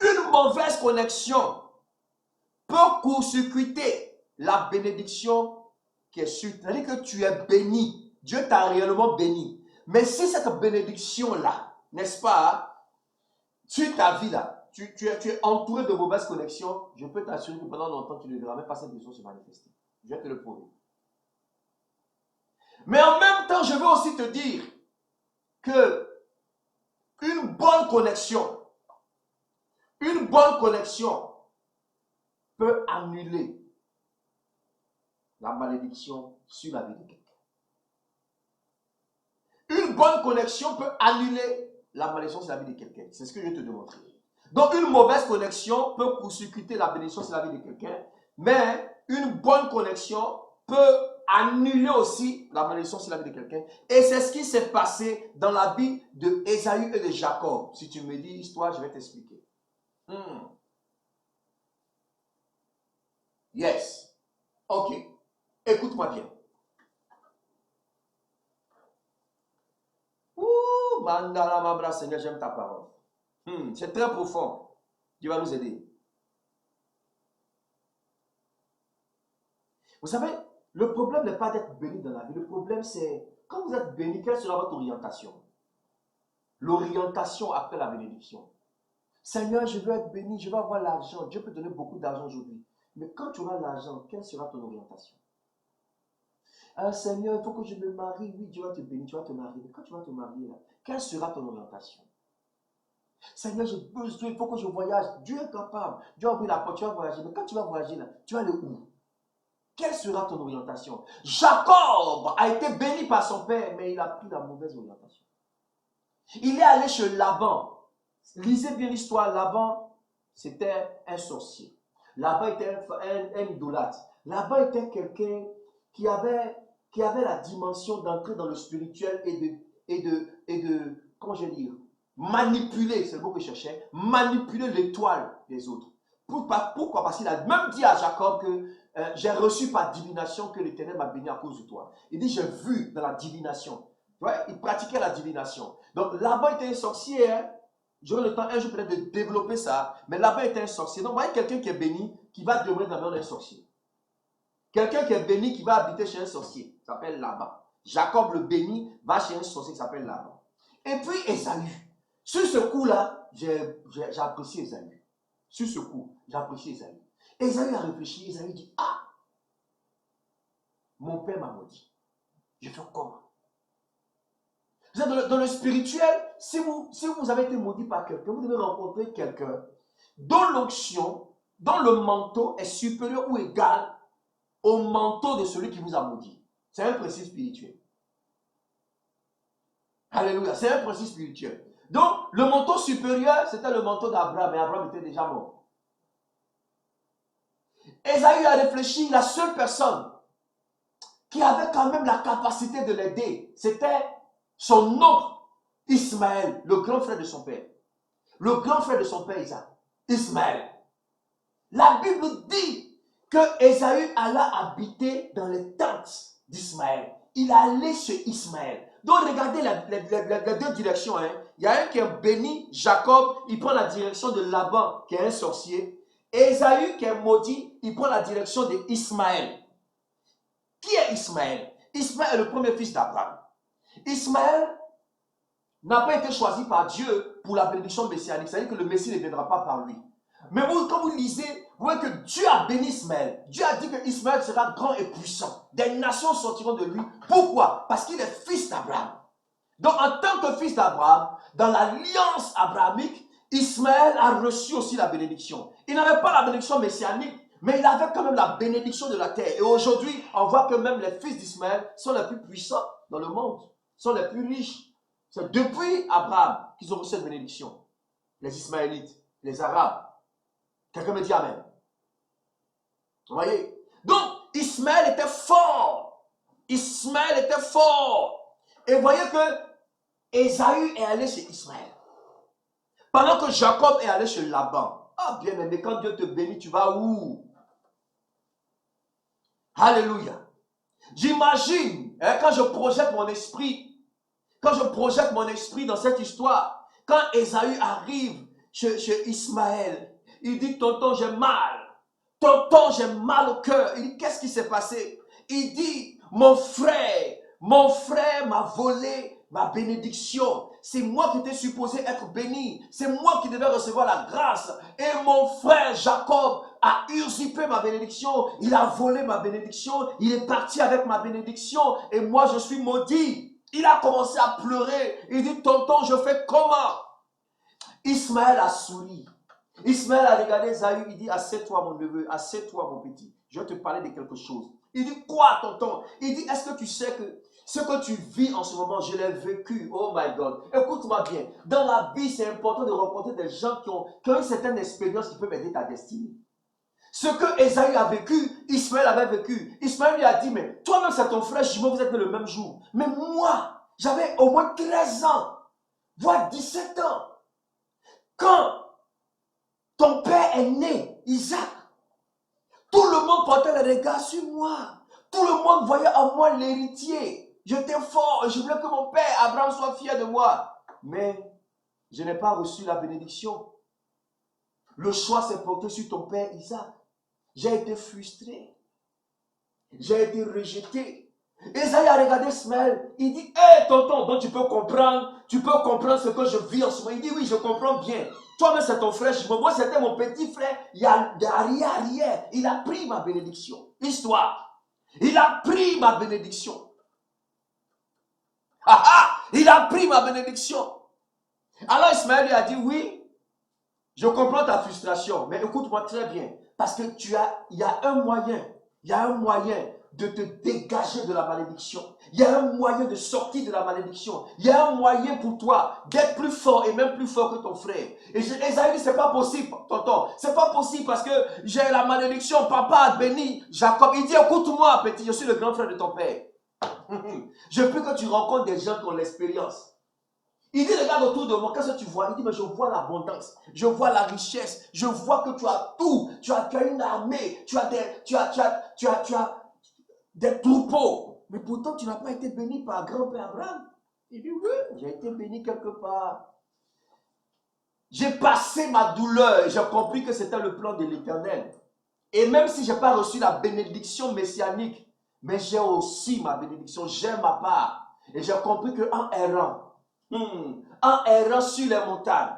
Une mauvaise connexion peut court-circuiter la bénédiction qui est sur toi. C'est-à-dire que tu es béni. Dieu t'a réellement béni. Mais si cette bénédiction-là, n'est-ce pas, sur ta vie là, tu es entouré de mauvaises connexions, je peux t'assurer que pendant longtemps, tu ne verras même pas cette bénédiction se manifester. Je vais te le prouver. Mais en même temps, je veux aussi te dire que une bonne connexion peut annuler la malédiction sur la vie de quelqu'un. Une bonne connexion peut annuler la malédiction sur la vie de quelqu'un. C'est ce que je vais te démontrer. Donc, une mauvaise connexion peut court-circuiter la bénédiction sur la vie de quelqu'un, mais une bonne connexion peut annuler aussi la malédiction sur la vie de quelqu'un. Et c'est ce qui s'est passé dans la vie de Ésaü et de Jacob. Si tu me dis l'histoire, je vais t'expliquer. Yes. Ok. Écoute-moi bien. Ouh, Mandala Mabra, Seigneur, j'aime ta parole. C'est très profond. Dieu va nous aider. Vous savez, le problème n'est pas d'être béni dans la vie. Le problème, c'est quand vous êtes béni, quelle sera votre orientation? L'orientation après la bénédiction. Seigneur, je veux être béni, je veux avoir l'argent. Dieu peut donner beaucoup d'argent aujourd'hui. Mais quand tu auras l'argent, quelle sera ton orientation? Ah, Seigneur, il faut que je me marie. Oui, Dieu va te bénir, tu vas te marier. Mais quand tu vas te marier, là, quelle sera ton orientation? Seigneur, j'ai besoin, il faut que je voyage. Dieu est capable. Dieu a ouvert la porte, tu vas voyager. Mais quand tu vas voyager, là, tu vas aller où? Quelle sera ton orientation? Jacob a été béni par son père, mais il a pris la mauvaise orientation. Il est allé chez Laban. Lisez bien l'histoire. Laban, c'était un sorcier. Laban était un idolâtre. Laban était quelqu'un qui avait la dimension d'entrer dans le spirituel et de comment je vais dire, manipuler, c'est le mot que je cherchais, manipuler l'étoile des autres. Pourquoi? Parce qu'il a même dit à Jacob que j'ai reçu par divination que l'Éternel m'a béni à cause de toi. Il dit, j'ai vu dans la divination. Ouais, il pratiquait la divination. Donc là-bas, il était un sorcier. Hein? J'aurai le temps un jour peut-être de développer ça. Mais là-bas, il était un sorcier. Donc, vous voyez quelqu'un qui est béni, qui va demeurer dans la maison d'un sorcier. Quelqu'un qui est béni, qui va habiter chez un sorcier. Ça s'appelle Laban. Jacob le béni va chez un sorcier qui s'appelle Laban. Et puis Ésaü. Sur ce coup-là, j'ai apprécié Ésaü. Sur ce coup, j'ai apprécié Ésaü. Ésaü a réfléchi. Ésaü dit, ah, mon père m'a maudit. Je fais comment? Vous êtes dans le spirituel, si vous avez été maudit par quelqu'un, vous devez rencontrer quelqu'un dont l'onction, dont le manteau est supérieur ou égal au manteau de celui qui vous a maudit. C'est un principe spirituel. Alléluia, c'est un principe spirituel. Donc, le manteau supérieur, c'était le manteau d'Abraham, mais Abraham était déjà mort. Ésaü a réfléchi, la seule personne qui avait quand même la capacité de l'aider, c'était son oncle Ismaël, le grand frère de son père. Le grand frère de son père Isaac, Ismaël. La Bible dit que Ésaü alla habiter dans les tentes d'Ismaël. Il allait chez Ismaël. Donc regardez les deux directions. Hein. Il y a un qui est béni, Jacob, il prend la direction de Laban, qui est un sorcier. Ésaü, qui est maudit, il prend la direction d'Ismaël. Qui est Ismaël? Ismaël est le premier fils d'Abraham. Ismaël n'a pas été choisi par Dieu pour la bénédiction messianique. C'est-à-dire que le Messie ne viendra pas par lui. Mais vous, quand vous lisez, vous voyez que Dieu a béni Ismaël. Dieu a dit que Ismaël sera grand et puissant. Des nations sortiront de lui. Pourquoi? Parce qu'il est fils d'Abraham. Donc, en tant que fils d'Abraham, dans l'alliance abrahamique, Ismaël a reçu aussi la bénédiction. Il n'avait pas la bénédiction messianique, mais il avait quand même la bénédiction de la terre. Et aujourd'hui, on voit que même les fils d'Ismaël sont les plus puissants dans le monde, sont les plus riches. C'est depuis Abraham qu'ils ont reçu cette bénédiction. Les Ismaélites, les Arabes. Quelqu'un me dit Amen. Vous voyez? Donc, Ismaël était fort. Ismaël était fort. Et vous voyez que Ésaü est allé chez Ismaël. Pendant que Jacob est allé chez Laban. Ah, bien aimé, quand Dieu te bénit, tu vas où? Alléluia. J'imagine, hein, quand je projette mon esprit dans cette histoire, quand Ésaü arrive chez Ismaël, il dit, tonton, j'ai mal. Tonton, j'ai mal au cœur. Il dit, qu'est-ce qui s'est passé? Il dit, mon frère m'a volé ma bénédiction. C'est moi qui étais supposé être béni. C'est moi qui devais recevoir la grâce. Et mon frère Jacob a usurpé ma bénédiction. Il a volé ma bénédiction. Il est parti avec ma bénédiction. Et moi, je suis maudit. Il a commencé à pleurer. Il dit, tonton, je fais comment? Ismaël a souri. Ismaël a regardé Ésaü, il dit, assieds-toi mon neveu, assieds-toi mon petit. Je vais te parler de quelque chose. Il dit, quoi tonton? Il dit, est-ce que tu sais que ce que tu vis en ce moment, je l'ai vécu. Oh my God. Écoute-moi bien. Dans la vie, c'est important de rencontrer des gens qui ont une certaine expérience qui peuvent aider ta destinée. Ce que Ésaü a vécu, Ismaël avait vécu. Ismaël lui a dit, mais toi-même c'est ton frère jumeau, vous êtes le même jour. Mais moi, j'avais au moins 13 ans, voire 17 ans. Quand ton père est né, Isaac, tout le monde portait le regard sur moi. Tout le monde voyait en moi l'héritier. J'étais fort et je voulais que mon père, Abraham, soit fier de moi. Mais je n'ai pas reçu la bénédiction. Le choix s'est porté sur ton père Isaac. J'ai été frustré. J'ai été rejeté. Ésaü a regardé Ismaël. Il dit, hé tonton, donc tu peux comprendre ce que je vis en ce moment. Il dit, oui, je comprends bien. Toi-même, c'est ton frère. Moi, c'était mon petit frère. Il y a arrière. Il a pris ma bénédiction. Histoire. Il a pris ma bénédiction. Il a pris ma bénédiction. Alors Ismaël lui a dit, oui, je comprends ta frustration, mais écoute-moi très bien, parce que il y a un moyen de te dégager de la malédiction. Il y a un moyen de sortir de la malédiction. Il y a un moyen pour toi d'être plus fort et même plus fort que ton frère. Et Ésaü dit, c'est pas possible, tonton. C'est pas possible parce que j'ai la malédiction. Papa a béni Jacob. Il dit, écoute-moi, petit, je suis le grand frère de ton père. Je veux que tu rencontres des gens qui ont l'expérience. Il dit, regarde autour de moi, qu'est-ce que tu vois? Il dit, mais je vois l'abondance, je vois la richesse, je vois que tu as tout, tu as une armée, tu as des troupeaux. Mais pourtant, tu n'as pas été béni par grand-père Abraham. Il dit, oui, j'ai été béni quelque part. J'ai passé ma douleur et j'ai compris que c'était le plan de l'Éternel. Et même si je n'ai pas reçu la bénédiction messianique, mais j'ai aussi ma bénédiction, j'ai ma part. Et j'ai compris qu'en errant sur les montagnes,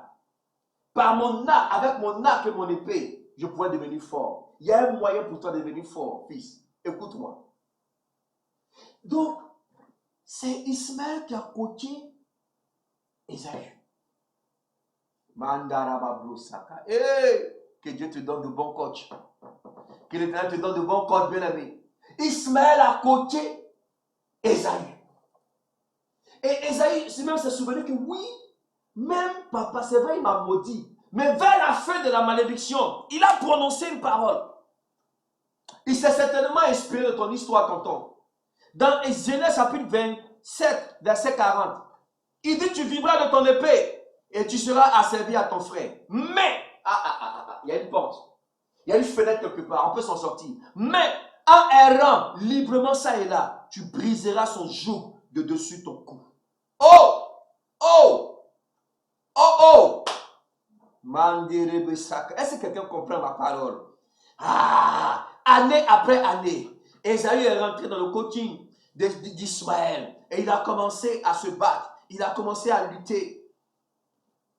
par mon arc, avec mon arc et mon épée, je pouvais devenir fort. Il y a un moyen pour toi de devenir fort, fils. Écoute-moi. Donc, c'est Ismaël qui a coaché Esaü. Mandarabablusaka. Que Dieu te donne de bons coachs. Que l'Éternel te donne de bons coachs, bien-aimés. Ismaël a coaché Esaü. Et Esaü même s'est souvenu que oui, même papa, c'est vrai, il m'a maudit. Mais vers la fin de la malédiction, il a prononcé une parole. Il s'est certainement inspiré de ton histoire, tonton. Dans Genèse chapitre 27, verset 40, il dit, tu vivras de ton épée et tu seras asservi à ton frère. Mais, il y a une porte, il y a une fenêtre quelque part, on peut s'en sortir. Mais, en errant librement ça et là, tu briseras son joug de dessus ton cou. Oh! Oh! Oh! Oh! Est-ce que quelqu'un comprend ma parole? Année après année, Esaü est rentré dans le coaching d'Ismaël et il a commencé à se battre, il a commencé à lutter.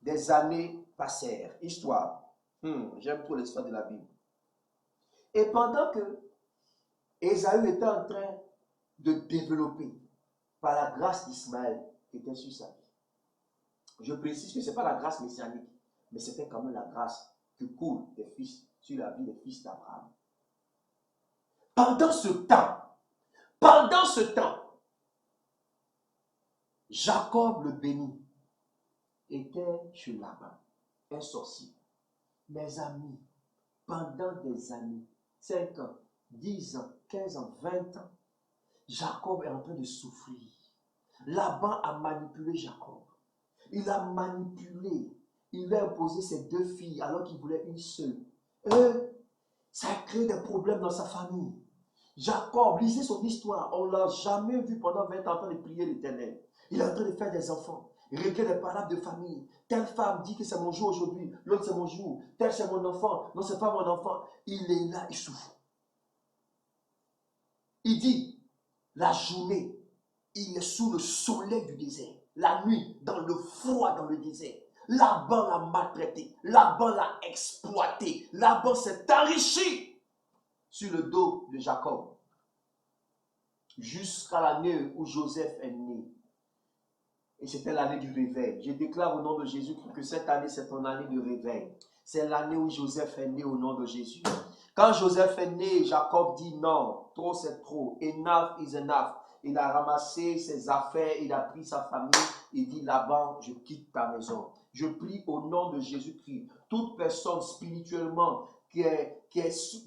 Des années passèrent. Histoire. J'aime trop l'histoire de la Bible. Et pendant que Esaü était en train de développer par la grâce d'Ismaël qui était sur sa vie. Je précise que ce n'est pas la grâce messianique, mais c'était quand même la grâce qui coule des fils sur la vie des fils d'Abraham. Pendant ce temps, Jacob le béni était chez Laban, un sorcier. Mes amis, pendant des années, 5 ans, 10 ans, 15 ans, 20 ans, Jacob est en train de souffrir. Laban a manipulé Jacob. Il a manipulé. Il lui a imposé ses 2 filles alors qu'il voulait une seule. Ça a créé des problèmes dans sa famille. Jacob, lisez son histoire, on ne l'a jamais vu pendant 20 ans en train de prier l'Éternel. Il est en train de faire des enfants, régler des parables de famille. Telle femme dit que c'est mon jour aujourd'hui, l'autre c'est mon jour, tel c'est mon enfant, non c'est pas mon enfant. Il est là, il souffre. Il dit, la journée, il est sous le soleil du désert. La nuit, dans le froid, dans le désert. Laban l'a maltraité, Laban l'a exploité, Laban s'est enrichi sur le dos de Jacob, jusqu'à l'année où Joseph est né. Et c'était l'année du réveil. Je déclare au nom de Jésus que cette année, c'est ton année de réveil. C'est l'année où Joseph est né au nom de Jésus. Quand Joseph est né, Jacob dit non, trop c'est trop, enough is enough. Il a ramassé ses affaires, il a pris sa famille, il dit Laban, je quitte ta maison. Je prie au nom de Jésus-Christ, toute personne spirituellement qui est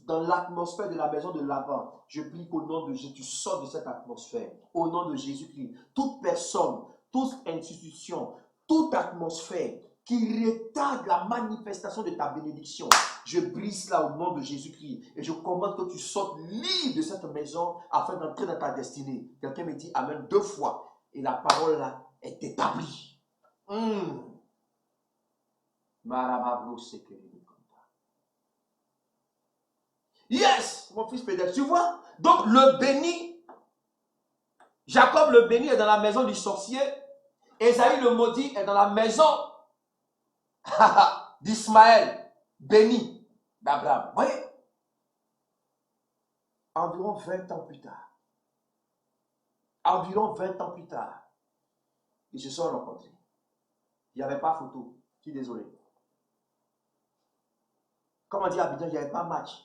dans l'atmosphère de la maison de Laban, je prie qu'au nom de Jésus, tu sors de cette atmosphère. Au nom de Jésus-Christ, toute personne, toute institution, toute atmosphère qui retarde la manifestation de ta bénédiction, je brise là au nom de Jésus-Christ et je commande que tu sortes libre de cette maison afin d'entrer dans ta destinée. Quelqu'un me dit Amen 2 fois et la parole là est établie. Yes, mon fils Pédère, tu vois? Donc le béni, Jacob le béni est dans la maison du sorcier, Esaü le maudit est dans la maison d'Ismaël, béni d'Abraham. Vous voyez? Environ 20 ans plus tard, ils se sont rencontrés. Il n'y avait pas photo, je suis désolé. Comme on dit à Abidjan, il n'y avait pas match.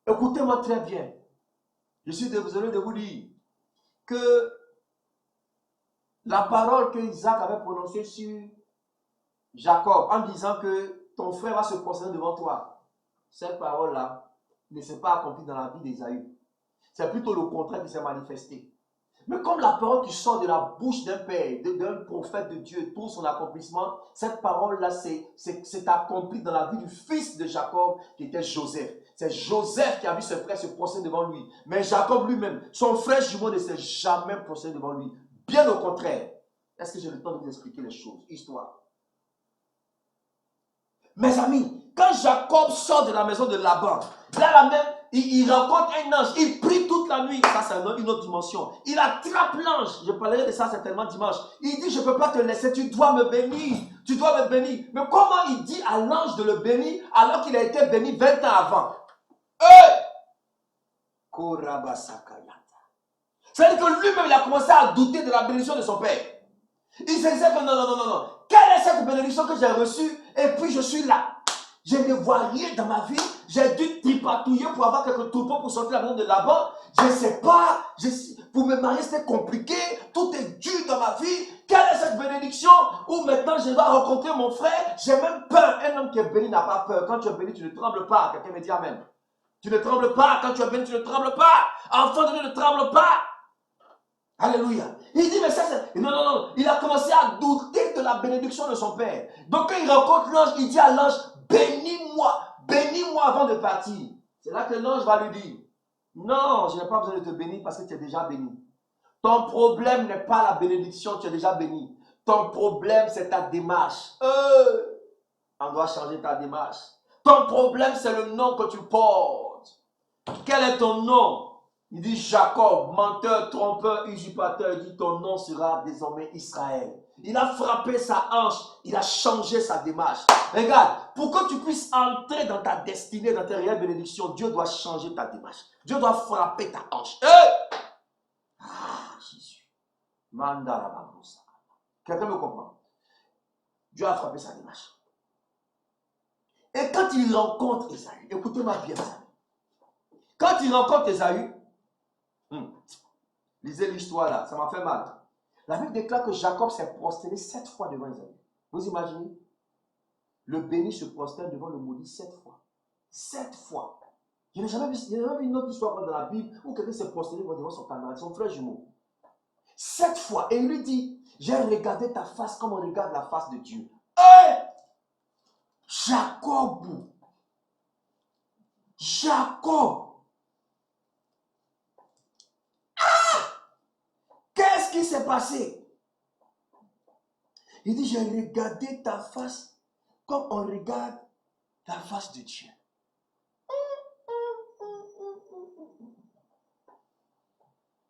Écoutez-moi très bien. Je suis désolé de vous dire que la parole que Isaac avait prononcée sur Jacob en disant que ton frère va se prosterner devant toi, cette parole-là ne s'est pas accomplie dans la vie d'Ésaü. C'est plutôt le contraire qui s'est manifesté. Mais comme la parole qui sort de la bouche d'un père, d'un prophète de Dieu, pour son accomplissement, cette parole-là s'est accomplie dans la vie du fils de Jacob, qui était Joseph. C'est Joseph qui a vu ses frères se prosterner devant lui. Mais Jacob lui-même, son frère jumeau ne s'est jamais prosterné devant lui. Bien au contraire. Est-ce que j'ai le temps de vous expliquer les choses? Histoire. Mes amis, quand Jacob sort de la maison de Laban, là même, il rencontre un ange, il prie toute la nuit. Ça, c'est une autre dimension. Il attrape l'ange. Je parlerai de ça certainement dimanche. Il dit, je ne peux pas te laisser, tu dois me bénir. Tu dois me bénir. Mais comment il dit à l'ange de le bénir alors qu'il a été béni 20 ans avant? C'est-à-dire que lui-même, il a commencé à douter de la bénédiction de son père. Il se disait que non. Quelle est cette bénédiction que j'ai reçue? Et puis je suis là. Je ne vois rien dans ma vie. J'ai dû tripatouiller pour avoir quelques troupeaux pour sortir la maison de là-bas. Je ne sais pas. Pour me marier, c'était compliqué. Tout est dur dans ma vie. Quelle est cette bénédiction où maintenant je dois rencontrer mon frère? J'ai même peur. Un homme qui est béni n'a pas peur. Quand tu es béni, tu ne trembles pas. Quelqu'un me dit amen. Tu ne trembles pas. Quand tu es béni, tu ne trembles pas. Enfant de Dieu, ne tremble pas. Alléluia. Il dit, mais ça, c'est... Non. Il a commencé à douter de la bénédiction de son père. Donc, quand il rencontre l'ange, il dit à l'ange, bénis-moi avant de partir. C'est là que l'ange va lui dire, non, je n'ai pas besoin de te bénir parce que tu es déjà béni. Ton problème n'est pas la bénédiction, tu es déjà béni. Ton problème, c'est ta démarche. On doit changer ta démarche. Ton problème, c'est le nom que tu portes. Quel est ton nom? Il dit Jacob, menteur, trompeur, usurpateur. Il dit ton nom sera désormais Israël. Il a frappé sa hanche, il a changé sa démarche. Regarde, pour que tu puisses entrer dans ta destinée, dans tes réelles bénédictions, Dieu doit changer ta démarche. Dieu doit frapper ta hanche. Jésus. Quelqu'un me comprend? Dieu a frappé sa démarche. Et quand il rencontre Esaü, écoutez-moi bien ça. Quand il rencontre Esaü, lisez l'histoire là, ça m'a fait mal. La Bible déclare que Jacob s'est prosterné 7 fois devant Esaü. Vous imaginez? Le béni se prosterne devant le maudit 7 fois. 7 fois. Je n'ai jamais vu une autre histoire dans la Bible où quelqu'un s'est prosterné devant son camarade, son frère jumeau. 7 fois. Et il lui dit, j'ai regardé ta face comme on regarde la face de Dieu. Jacob. Qu'est-ce qui s'est passé? Il dit, j'ai regardé ta face comme on regarde la face de Dieu.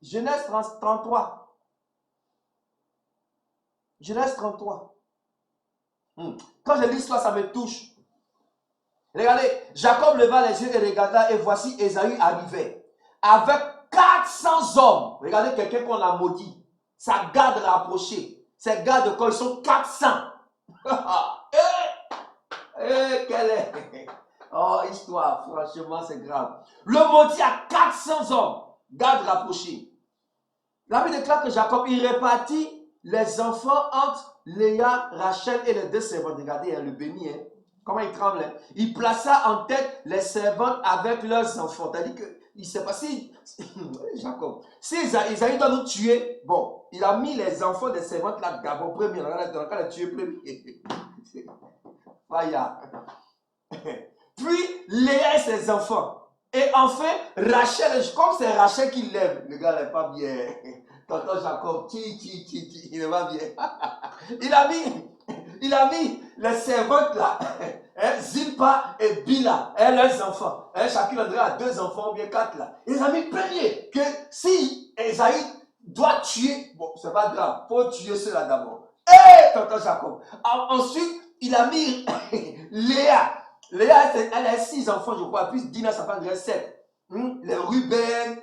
Genèse 33. Genèse 33. Quand je lis cela, ça me touche. Regardez, Jacob leva les yeux et regarda, et voici Esaü arrivait avec 400 hommes. Regardez quelqu'un qu'on a maudit. Sa garde rapprochée. Ses gardes de corps, ils sont 400. Quelle est... Oh, histoire, franchement, c'est grave. Le maudit a 400 hommes. Garde rapprochée. La Bible déclare que Jacob, il répartit les enfants entre Léa, Rachel et les 2 servantes. Regardez, le béni, comment il tremble. Il plaça en tête les servantes avec leurs enfants. C'est-à-dire qu'il s'est passé, Jacob, si Isaïe doit nous tuer, bon, il a mis les enfants des servantes là d'abord premier, dans le cas de tuer premier. Voilà. Puis Léa et ses enfants. Et enfin, Rachel, comme c'est Rachel qui lève, le gars n'est pas bien. Tonton Jacob, il n'est pas bien. Il a mis les servantes là, Zilpa et Bila, leurs enfants. Chacune a 2 enfants ou bien 4 là. Il a mis premier que si Esaü doit tuer, bon, c'est pas grave, il faut tuer ceux-là d'abord. Tonton Jacob. Ensuite, il a mis Léa. Léa, elle a 6 enfants, je crois, puis Dina, ça fait 7. Les Ruben,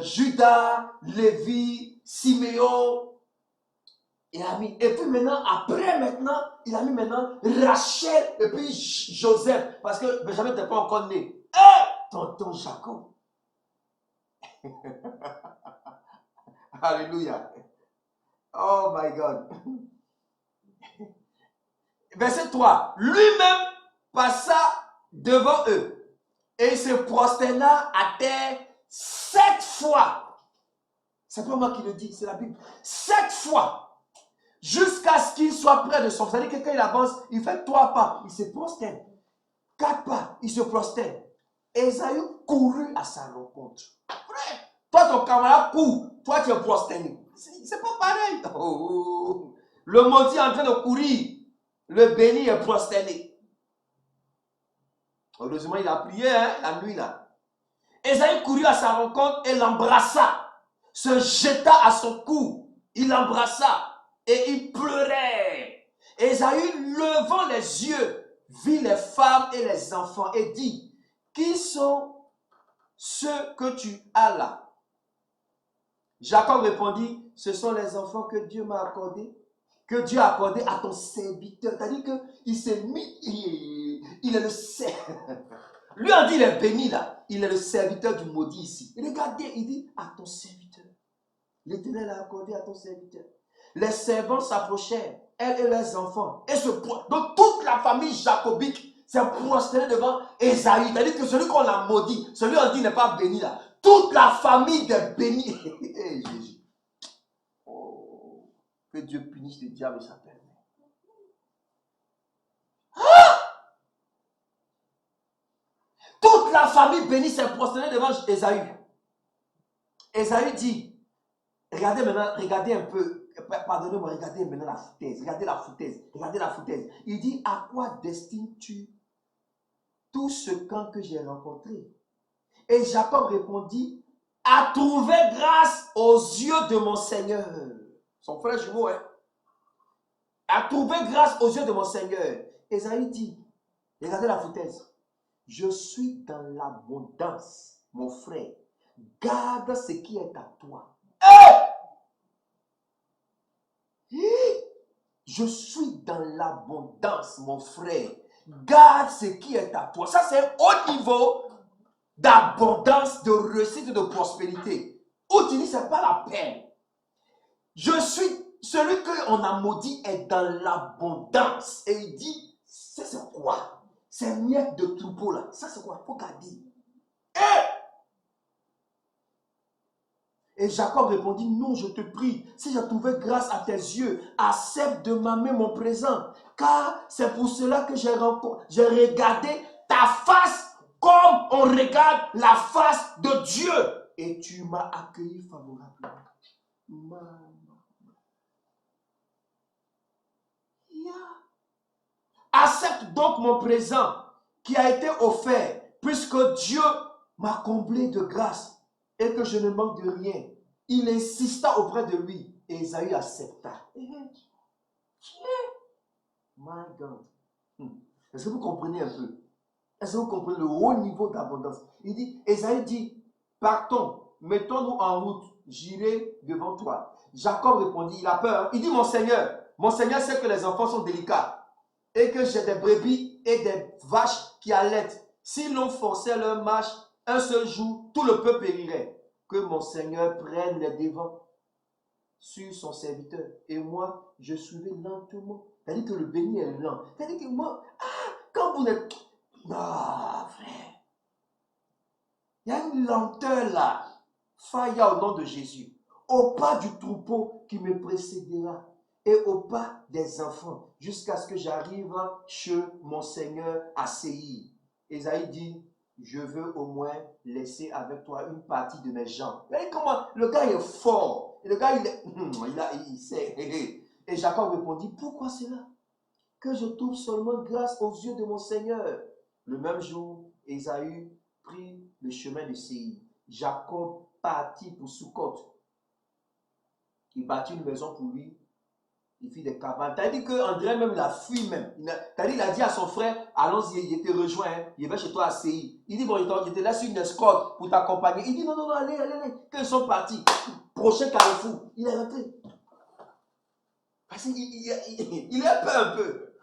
Judas, Lévi, Siméon. Il a mis, et puis maintenant, il a mis maintenant Rachel et puis Joseph, parce que Benjamin n'était pas encore né. Tonton Jacob. Alléluia. Oh my God. Verset 3. Lui-même passa devant eux et se prosterna à terre 7 fois. C'est pas moi qui le dis, c'est la Bible. 7 fois. Jusqu'à ce qu'il soit près de son. C'est-à-dire que quand il avance, il fait 3 pas, il se prosterne. 4 pas, il se prosterne. Esaü courut à sa rencontre. Frère, toi ton camarade court, toi tu es prosterné. C'est pas pareil. Oh. Le maudit est en train de courir. Le béni est prosterné. Heureusement, il a prié la nuit là. Esaü courut à sa rencontre et l'embrassa. Se jeta à son cou. Il l'embrassa et il pleurait. Esaü, levant les yeux, vit les femmes et les enfants et dit, qui sont ceux que tu as là? Jacob répondit, ce sont les enfants que Dieu m'a accordés, que Dieu a accordé à ton serviteur. C'est-à-dire qu'il s'est mis, il est le serviteur. Lui on dit il est béni là. Il est le serviteur du maudit ici. Et regardez, il dit à ton serviteur. L'Éternel a accordé à ton serviteur. Les servants s'approchèrent, elles et leurs enfants. Donc toute la famille jacobique s'est prosternée devant Ésaü. C'est-à-dire que celui qu'on a maudit, celui on dit n'est pas béni là. Toute la famille des bénis. Hey, Jésus. Oh, que Dieu punisse le diable et sa peine. Toute la famille bénie s'est prosternée devant Ésaü. Ésaü dit, regardez maintenant, regardez un peu, pardonnez-moi, regardez maintenant la foutaise, regardez la foutaise, regardez la foutaise. Il dit, à quoi destines-tu tout ce camp que j'ai rencontré? Et Jacob répondit, à trouver grâce aux yeux de mon Seigneur. Son frère jumeau, hein? À trouver grâce aux yeux de mon Seigneur. Ésaü dit, regardez la foutaise. Je suis dans l'abondance, mon frère. Garde ce qui est à toi. Je suis dans l'abondance, mon frère. Garde ce qui est à toi. Ça, c'est un haut niveau d'abondance, de réussite et de prospérité. Où tu dis, ce n'est pas la peine. Je suis, celui qu'on a maudit est dans l'abondance. Et il dit, ça c'est quoi? Ces miettes de troupeau là, ça c'est quoi? Il faut garder. Et Jacob répondit, non, je te prie, si j'ai trouvé grâce à tes yeux, accepte de ma main mon présent, car c'est pour cela que j'ai regardé ta face comme on regarde la face de Dieu. Et tu m'as accueilli favorablement. Accepte donc mon présent qui a été offert, puisque Dieu m'a comblé de grâce et que je ne manque de rien. Il insista auprès de lui et Ésaü accepta. My God. Est-ce que vous comprenez un peu? Est-ce que vous comprenez le haut niveau d'abondance? Il dit, Ésaü dit, partons, mettons-nous en route, j'irai devant toi. Jacob répondit, il a peur. Il dit, mon Seigneur sait que les enfants sont délicats et que j'ai des brebis et des vaches qui allaitent. Si l'on forçait leur marche un seul jour, tout le peuple périrait. Que mon Seigneur prenne les devants sur son serviteur. Et moi, je suivais lentement. C'est-à-dire que le béni est lent. C'est-à-dire que moi, quand vous êtes... Ah, frère. Il y a une lenteur là. Faya au nom de Jésus. Au pas du troupeau qui me précédera et au pas des enfants, jusqu'à ce que j'arrive chez mon Seigneur à Séir. Ésaïe dit, je veux au moins laisser avec toi une partie de mes gens. Vous voyez comment le gars est fort. Et le gars, il sait. Et Jacob répondit, pourquoi cela? Que je trouve seulement grâce aux yeux de mon Seigneur. Le même jour, Ésaü prit le chemin de Séir. Jacob partit pour Sukkot. Il bâtit une maison pour lui. Il fit des cabanes. T'as dit qu'André même, il a fui même. T'as dit, il a dit à son frère, allons-y, il était rejoint, hein. Il va chez toi à Séir. Il dit, bon, il te laisse une escorte pour t'accompagner. Il dit, non, allez. Qu'ils sont partis. Prochain carrefour, il est rentré. Parce qu'il est peur un peu.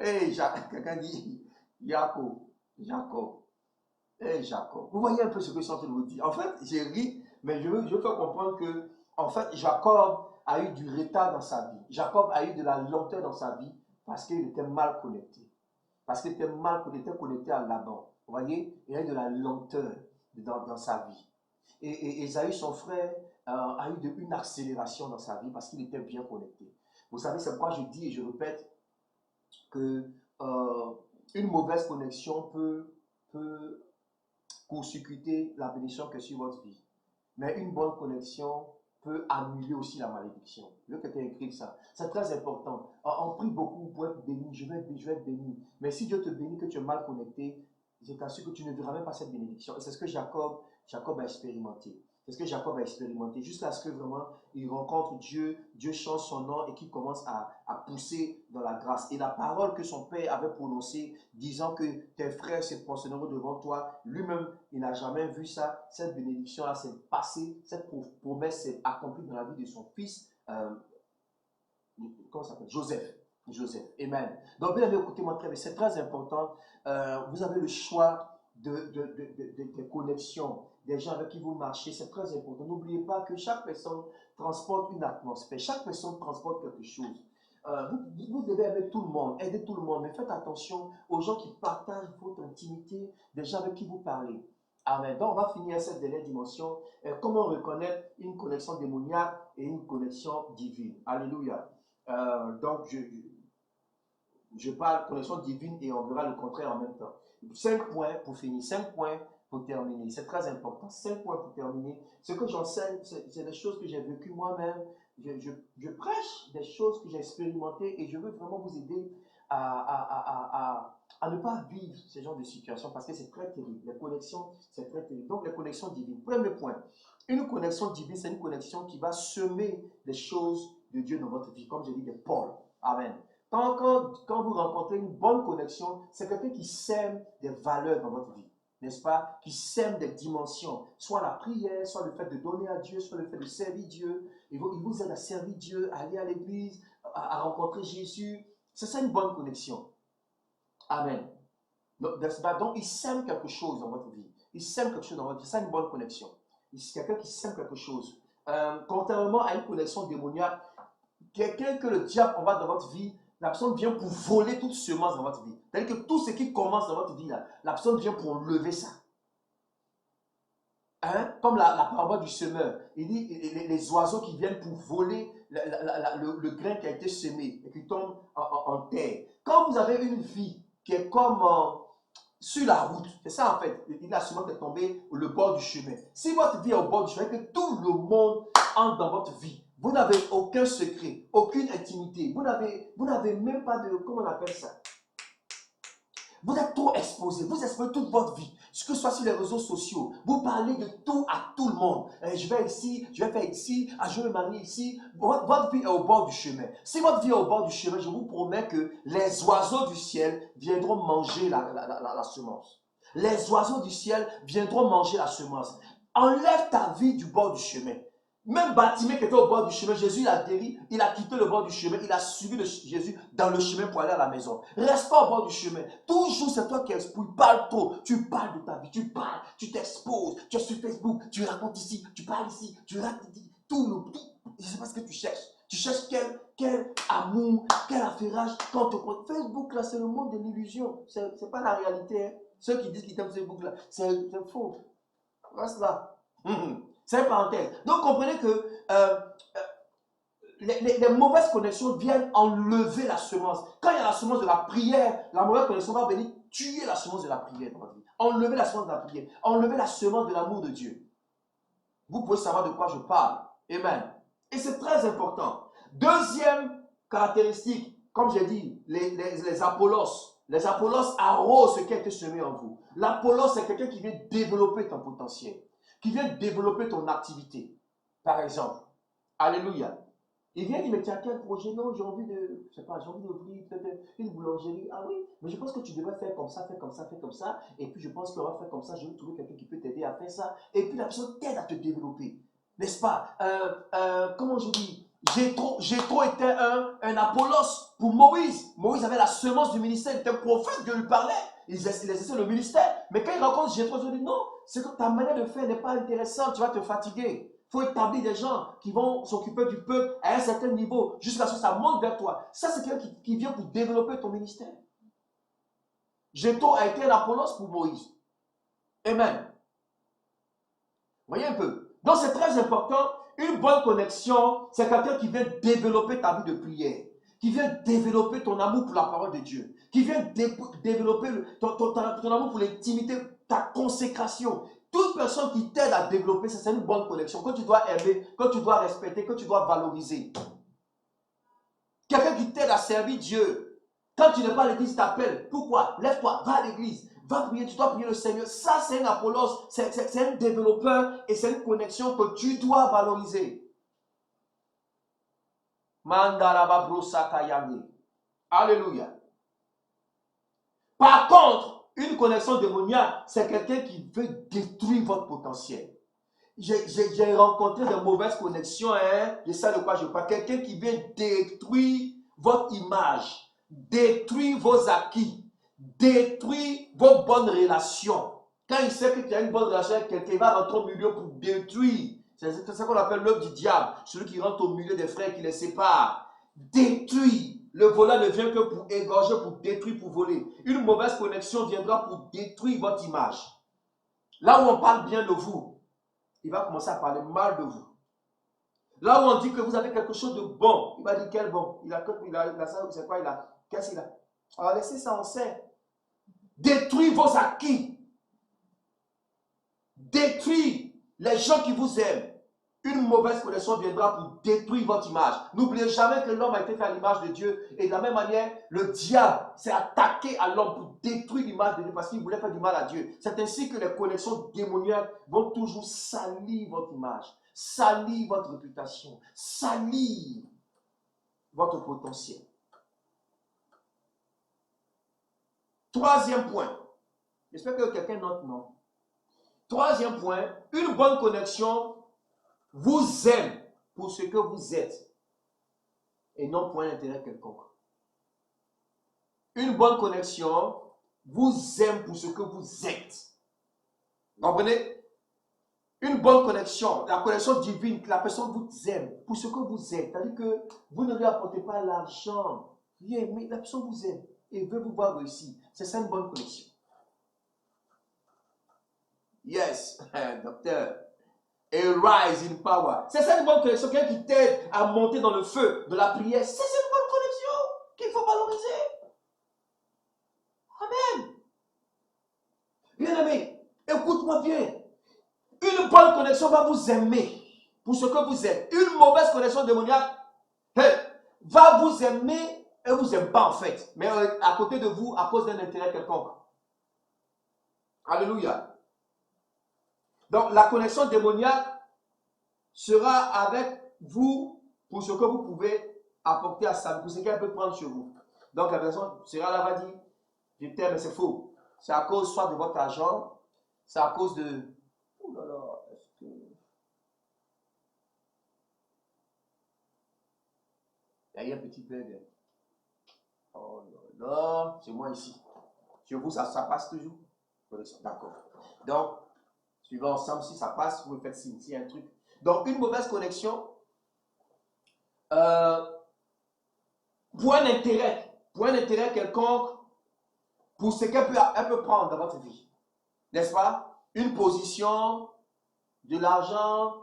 Hey, quelqu'un dit, Jacob. Hey, Jacob. Vous voyez un peu ce que je suis en train de vous dire. En fait, j'ai ri, mais je veux faire comprendre que, en fait, Jacob a eu du retard dans sa vie. Jacob a eu de la lenteur dans sa vie parce qu'il était mal connecté. Parce qu'il était connecté à Laban. Vous voyez, il a eu de la lenteur dans sa vie. Et Ésaü, son frère, a eu une accélération dans sa vie parce qu'il était bien connecté. Vous savez, c'est pourquoi je dis et je répète que une mauvaise connexion peut court-circuiter la bénédiction que sur votre vie. Mais une bonne connexion peut annuler aussi la malédiction. Je veux que quelqu'un écrive ça. C'est très important. On prie beaucoup pour être béni. Je vais être béni. Mais si Dieu te bénit, que tu es mal connecté, je t'assure que tu ne verras même pas cette bénédiction. Et c'est ce que Jacob a expérimenté. C'est ce que Jacob a expérimenté jusqu'à ce que vraiment il rencontre Dieu, Dieu change son nom et qu'il commence à pousser dans la grâce. Et la parole que son père avait prononcée, disant que tes frères se prosterneront devant toi, lui-même, il n'a jamais vu ça. Cette bénédiction-là s'est passée, cette promesse s'est accomplie dans la vie de son fils, comment ça s'appelle? Joseph. Joseph. Amen. Donc, bien aimé, écoutez-moi très bien, c'est très important. Vous avez le choix de connexions, des gens avec qui vous marchez, c'est très important. N'oubliez pas que chaque personne transporte une atmosphère, chaque personne transporte quelque chose. Vous devez aimer tout le monde, aider tout le monde, mais faites attention aux gens qui partagent votre intimité, des gens avec qui vous parlez. Amen. Donc, on va finir cette dernière dimension. Comment reconnaître une connexion démoniaque et une connexion divine? Alléluia. Donc, je parle de connexion divine et on verra le contraire en même temps. 5 points pour finir, 5 points pour terminer. C'est très important. 5 points pour terminer. Ce que j'enseigne, c'est des choses que j'ai vécues moi-même. Je prêche des choses que j'ai expérimentées et je veux vraiment vous aider à ne pas vivre ce genre de situation parce que c'est très terrible. Les connexions, c'est très terrible. Donc, les connexions divines. Premier point. Une connexion divine, c'est une connexion qui va semer des choses de Dieu dans votre vie, comme j'ai dit, des pôles. Amen. Quand vous rencontrez une bonne connexion, c'est quelqu'un qui sème des valeurs dans votre vie, n'est-ce pas? Qui sème des dimensions, soit la prière, soit le fait de donner à Dieu, soit le fait de servir Dieu. Il vous aide à servir Dieu, à aller à l'église, à rencontrer Jésus. C'est ça une bonne connexion. Amen. Donc, il sème quelque chose dans votre vie. Il sème quelque chose dans votre vie. C'est une bonne connexion. C'est quelqu'un qui sème quelque chose. Contrairement à une connexion démoniaque, quelqu'un que le diable envoie dans votre vie, la personne vient pour voler toute semence dans votre vie. C'est-à-dire que tout ce qui commence dans votre vie, là, la personne vient pour lever ça. Hein? Comme la parabole du semeur. Il dit les oiseaux qui viennent pour voler le grain qui a été semé et qui tombe en terre. Quand vous avez une vie qui est comme sur la route, c'est ça en fait, il a sûrement tombé au bord du chemin. Si votre vie est au bord du chemin, que tout le monde entre dans votre vie, vous n'avez aucun secret, aucune intimité, vous n'avez même pas de, comment on appelle ça? Vous êtes trop exposé, vous exposez toute votre vie, ce que ce soit sur les réseaux sociaux, vous parlez de tout à tout le monde. Je vais ici, je vais faire ici, je vais me marier ici. Votre vie est au bord du chemin. Si votre vie est au bord du chemin, je vous promets que les oiseaux du ciel viendront manger la semence. Les oiseaux du ciel viendront manger la semence. Enlève ta vie du bord du chemin. Même Bartimée qui était au bord du chemin, Jésus il a guéri, il a quitté le bord du chemin, il a suivi Jésus dans le chemin pour aller à la maison. Reste pas au bord du chemin. Toujours c'est toi qui exposes, parle trop. Tu parles de ta vie, tu parles, tu t'exposes, tu es sur Facebook, tu racontes ici, tu parles ici, tu racontes tout. Je ne sais pas ce que tu cherches. Tu cherches quel amour, quel affairage. Quand Facebook là, c'est le monde de l'illusion. C'est pas la réalité. Hein. Ceux qui disent qu'ils t'aiment Facebook là, c'est faux. Reste là. C'est une parenthèse. Donc, comprenez que les mauvaises connexions viennent enlever la semence. Quand il y a la semence de la prière, la mauvaise connexion va venir tuer la semence de la prière dans votre vie. Enlever la semence de la prière. Enlever la semence de l'amour de Dieu. Vous pouvez savoir de quoi je parle. Amen. Et c'est très important. Deuxième caractéristique, comme j'ai dit, les Apollos. Les Apollos arrosent ce qui a été semé en vous. L'Apollos, c'est quelqu'un qui vient développer ton potentiel, qui vient développer ton activité. Par exemple, alléluia. Il vient dire, mais tu as quel projet? Non, j'ai envie de, je sais pas, j'ai envie d'ouvrir peut-être une boulangerie. Ah oui, mais je pense que tu devrais faire comme ça, faire comme ça, faire comme ça. Et puis je pense qu'on va faire comme ça, je vais trouver quelqu'un qui peut t'aider à faire ça. Et puis la personne t'aide à te développer. N'est-ce pas? Comment je dis? Jéthro était un Apollos pour Moïse. Moïse avait la semence du ministère, il était prophète, Dieu lui parlait. Il exerçait le ministère. Mais quand il rencontre Jéthro, il dit non, c'est que ta manière de faire n'est pas intéressante, tu vas te fatiguer. Il faut établir des gens qui vont s'occuper du peuple à un certain niveau, jusqu'à ce que ça monte vers toi. Ça, c'est quelqu'un qui vient pour développer ton ministère. Jéthro a été un Apollos pour Moïse. Amen. Voyez un peu. Donc, c'est très important. Une bonne connexion, c'est quelqu'un qui vient développer ta vie de prière, qui vient développer ton amour pour la parole de Dieu, qui vient développer ton amour pour l'intimité, ta consécration. Toute personne qui t'aide à développer, c'est une bonne connexion, que tu dois aimer, que tu dois respecter, que tu dois valoriser. Quelqu'un qui t'aide à servir Dieu. Quand tu n'es pas à l'église, t'appelle. Pourquoi? Lève-toi, va à l'église. Va prier, tu dois prier le Seigneur. Ça, c'est un Apollos, c'est un développeur et c'est une connexion que tu dois valoriser. Alléluia. Par contre, une connexion démoniaque, c'est quelqu'un qui veut détruire votre potentiel. J'ai rencontré de mauvaises connexions, hein, je sais de quoi je parle. Quelqu'un qui vient détruire votre image, détruire vos acquis, détruire vos bonnes relations. Quand il sait que tu as une bonne relation avec quelqu'un, il va rentrer au milieu pour détruire. C'est ça qu'on appelle l'œuvre du diable. Celui qui rentre au milieu des frères, qui les sépare. Détruire. Le voleur ne vient que pour égorger, pour détruire, pour voler. Une mauvaise connexion viendra pour détruire votre image. Là où on parle bien de vous, il va commencer à parler mal de vous. Là où on dit que vous avez quelque chose de bon, il va dire quel bon. Il a ça, c'est quoi il a? Qu'est-ce qu'il a? Alors laissez ça, on sait. Détruire vos acquis. Détruire les gens qui vous aiment. Une mauvaise connexion viendra pour détruire votre image. N'oubliez jamais que l'homme a été fait à l'image de Dieu. Et de la même manière, le diable s'est attaqué à l'homme pour détruire l'image de Dieu parce qu'il voulait faire du mal à Dieu. C'est ainsi que les connexions démoniaques vont toujours salir votre image, salir votre réputation, salir votre potentiel. Troisième point. J'espère que quelqu'un note non. Troisième point, une bonne connexion vous aime pour ce que vous êtes et non pour un intérêt quelconque. Une bonne connexion vous aime pour ce que vous êtes. Vous comprenez? Une bonne connexion, la connexion divine, que la personne vous aime pour ce que vous êtes. C'est-à-dire que vous ne lui apportez pas l'argent, rien, mais la personne vous aime et veut vous voir réussir. C'est ça une bonne connexion. Yes, docteur. Et rise in power. C'est ça une bonne connexion, quelqu'un qui t'aide à monter dans le feu de la prière. C'est une bonne connexion qu'il faut valoriser. Amen. Bien aimé, écoute-moi bien. Une bonne connexion va vous aimer pour ce que vous êtes. Une mauvaise connexion démoniaque va vous aimer et vous aime pas en fait. Mais à côté de vous, à cause d'un intérêt quelconque. Alléluia. Donc la connexion démoniaque sera avec vous pour ce que vous pouvez apporter à sa vie, pour ce qu'elle peut prendre sur vous. Donc la personne sera là, va dire, je t'aime, mais c'est faux. C'est à cause soit de votre argent, c'est à cause de... Oh là là, est-ce que... Il y a un petit bug. Oh là là, c'est moi ici. Sur vous, ça passe toujours. D'accord. Donc, suivons ensemble, si ça passe, vous me faites signe, s'il y a un truc. Donc, une mauvaise connexion, pour un intérêt quelconque, pour ce qu'elle peut prendre dans votre vie. N'est-ce pas? Une position, de l'argent,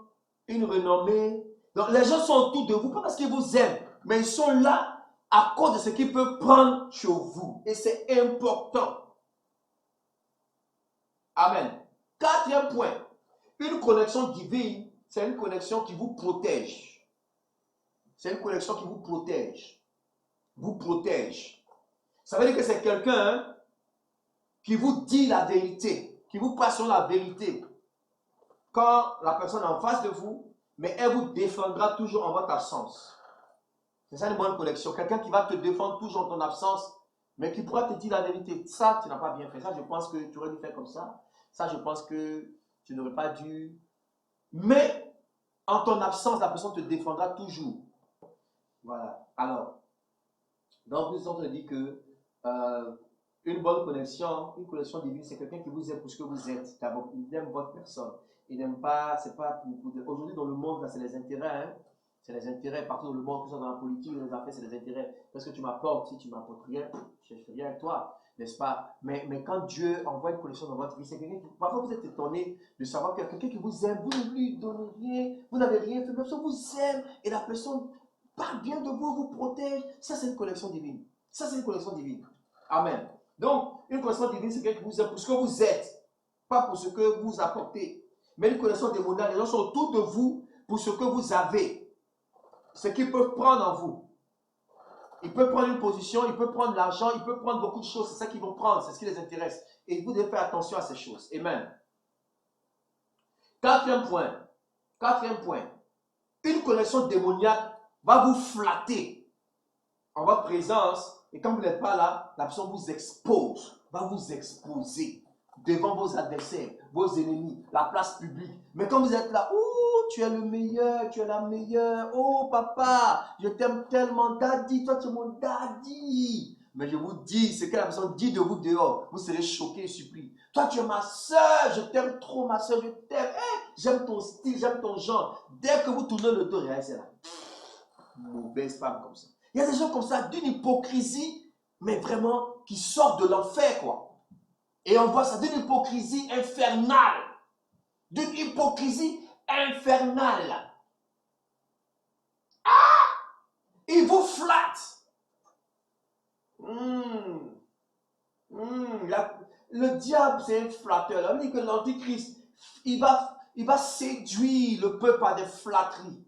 une renommée. Donc, les gens sont autour de vous, pas parce qu'ils vous aiment, mais ils sont là à cause de ce qu'ils peuvent prendre chez vous. Et c'est important. Amen. Quatrième point, une connexion divine, c'est une connexion qui vous protège. C'est une connexion qui vous protège. Vous protège. Ça veut dire que c'est quelqu'un qui vous dit la vérité, qui vous passe sur la vérité. Quand la personne est en face de vous, mais elle vous défendra toujours en votre absence. C'est ça une bonne connexion. Quelqu'un qui va te défendre toujours en ton absence, mais qui pourra te dire la vérité. Ça, tu n'as pas bien fait. Ça, je pense que tu aurais dû faire comme ça. Ça, je pense que tu n'aurais pas dû. Mais en ton absence, la personne te défendra toujours. Voilà. Alors, donc, nous sommes dit que une bonne connexion, une connexion divine, c'est quelqu'un qui vous aime pour ce que vous êtes. D'abord, il aime votre personne. Il n'aime pas, c'est pas aujourd'hui dans le monde, là, c'est les intérêts, hein. C'est les intérêts partout dans le monde, que ce soit dans la politique, dans les affaires, c'est les intérêts. Qu'est-ce que tu m'apportes? Si tu m'apportes rien, je ne fais rien avec toi, n'est-ce pas? Mais quand Dieu envoie une connexion dans votre vie, c'est quelqu'un qui, parfois vous êtes étonné de savoir qu'il y a quelqu'un qui vous aime, vous ne lui donnez rien, vous n'avez rien fait, la personne vous aime et la personne parle bien de vous, vous protège. Ça, c'est une connexion divine. Ça, c'est une connexion divine. Amen. Donc, une connexion divine, c'est quelqu'un qui vous aime pour ce que vous êtes, pas pour ce que vous apportez. Mais une connexion démoniaque, les gens sont autour de vous pour ce que vous avez. Ce qu'ils peuvent prendre en vous. Ils peuvent prendre une position, ils peuvent prendre l'argent, ils peuvent prendre beaucoup de choses. C'est ça qu'ils vont prendre, c'est ce qui les intéresse. Et vous devez faire attention à ces choses. Amen. Quatrième point. Une connexion démoniaque va vous flatter en votre présence. Et quand vous n'êtes pas là, la personne vous expose, va vous exposer devant vos adversaires, vos ennemis, la place publique. Mais quand vous êtes là, oh, tu es le meilleur, tu es la meilleure. Oh, papa, je t'aime tellement, daddy, toi tu es mon daddy. Mais je vous dis, ce que la personne dit de vous dehors, vous serez choqués et surpris. Toi, tu es ma soeur, je t'aime trop, ma soeur, je t'aime. Hey, j'aime ton style, j'aime ton genre. Dès que vous tournez le dos, regardez, c'est là. Mauvaise femme comme ça. Il y a des gens comme ça, d'une hypocrisie, mais vraiment, qui sortent de l'enfer, quoi. Et on voit ça d'une hypocrisie infernale. D'une hypocrisie infernale. Ah! Il vous flatte. Le diable, c'est un flatteur. On dit que l'antichrist, il va séduire le peuple par des flatteries.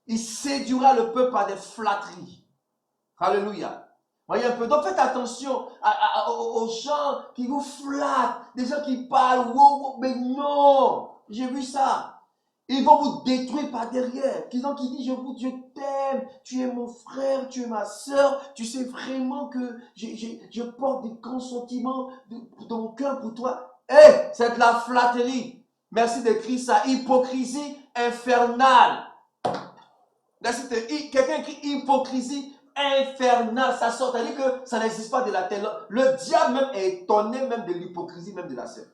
Il séduira le peuple par des flatteries. Alléluia. Voyez un peu. Donc faites attention aux gens qui vous flattent, des gens qui parlent, wow, mais non, j'ai vu ça. Ils vont vous détruire par derrière. Qui disent, je t'aime, tu es mon frère, tu es ma soeur, tu sais vraiment que je porte des grands sentiments dans mon cœur pour toi. Hé, c'est de la flatterie. Merci d'écrire ça. Hypocrisie infernale. Quelqu'un écrit hypocrisie infernale. Ça sort, c'est-à-dire que ça n'existe pas de la terre. Le diable même est étonné même de l'hypocrisie même de la sœur.